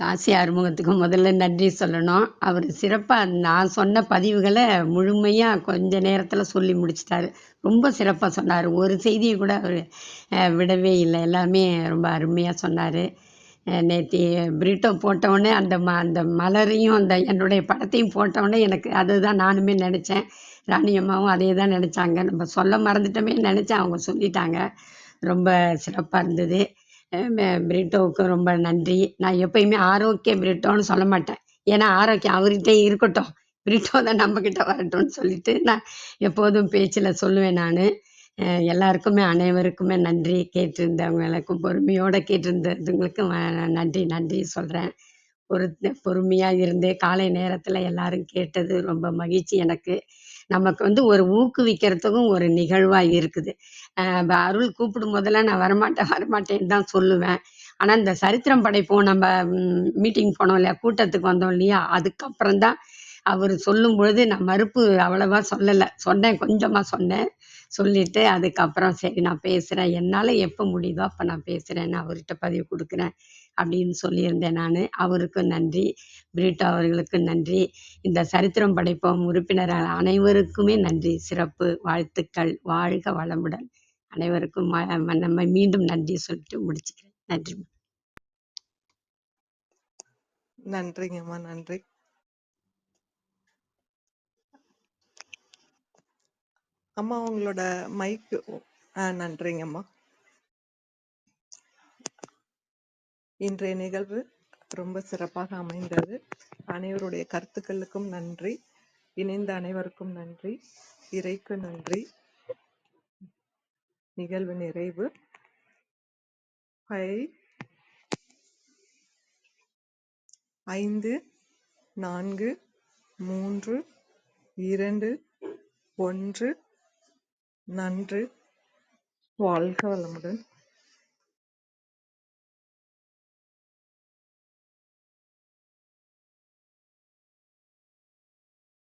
காசி ஆறுமுகத்துக்கு முதல்ல நன்றி சொல்லணும். அவர் சிறப்பாக நான் சொன்ன பதிவுகளை முழுமையாக கொஞ்ச நேரத்தில் சொல்லி முடிச்சிட்டாரு. ரொம்ப சிறப்பாக சொன்னார். ஒரு செய்தியை கூட அவர் விடவே இல்லை. எல்லாமே ரொம்ப அருமையாக சொன்னார். நேற்று பிரிட்டோ போட்டவுடனே அந்த மலரையும் அந்த என்னுடைய படத்தையும் போட்டவுடனே எனக்கு அதுதான் நானுமே நினச்சேன். ராணி அம்மாவும் அதே தான் நினச்சாங்க. நம்ம சொல்ல மறந்துட்டோமே நினச்சேன், அவங்க சொல்லிட்டாங்க. ரொம்ப சிறப்பாக இருந்தது. பிரிட்டோவுக்கு ரொம்ப நன்றி. நான் எப்பயுமே ஆரோக்கிய பிரிட்டோன்னு சொல்ல மாட்டேன். ஏன்னா ஆரோக்கியம் அவர்கிட்ட இருக்கட்டும், பிரிட்டோ தான் நம்மக்கிட்ட வரட்டும்னு சொல்லிட்டு நான் எப்போதும் பேச்சில் சொல்லுவேன் நான். எல்லாருக்குமே அனைவருக்குமே நன்றி. கேட்டிருந்தவங்களுக்கும் பொறுமையோடு கேட்டிருந்தவங்களுக்கும் நன்றி நன்றி சொல்கிறேன். பொறுமையாக இருந்து காலை நேரத்தில் எல்லாரும் கேட்டது ரொம்ப மகிழ்ச்சி எனக்கு. நமக்கு வந்து ஒரு ஊக்குவிக்கிறதுக்கும் ஒரு நிகழ்வாக இருக்குது. அருள் கூப்பிடும் போதெல்லாம் நான் வரமாட்டேன்னு தான் சொல்லுவேன். ஆனால் இந்த சரித்திரம் படைப்போம் நம்ம மீட்டிங் போனோம் இல்லையா, கூட்டத்துக்கு வந்தோம் இல்லையா, அதுக்கப்புறம் தான் அவர் சொல்லும் பொழுது நான் மறுப்பு அவ்வளவா சொல்லலை. சொன்னேன், கொஞ்சமாக சொன்னேன். சொல்லிட்டு அதுக்கப்புறம் சரி நான் பேசுகிறேன், என்னால் எப்போ முடியுதோ அப்போ நான் பேசுகிறேன்னு அவர்கிட்ட பதிவு கொடுக்குறேன் அப்படின்னு சொல்லியிருந்தேன் நான். அவருக்கும் நன்றி. பிரிட்டோ அவர்களுக்கு நன்றி. இந்த சரித்திரம் படைப்போம் உறுப்பினர்கள் அனைவருக்குமே நன்றி. சிறப்பு வாழ்த்துக்கள். வாழ்க வளமுடன். அனைவருக்கும் நம்ம மீண்டும் நன்றி சொல்லிட்டு முடிச்சுக்கிறேன். நன்றி. நன்றிங்கம்மா, நன்றி. அம்மா உங்களோட மைக்கு. நன்றிங்கம்மா. இன்றைய நிகழ்வு ரொம்ப சிறப்பாக அமைந்தது. அனைவருடைய கருத்துக்களுக்கும் நன்றி. இணைந்த அனைவருக்கும் நன்றி. இறைக்கு நன்றி. நிகழ்வு நிறைவு. 5, 4, 3, 2, 1. நன்று. வாழ்க வளமுடன்.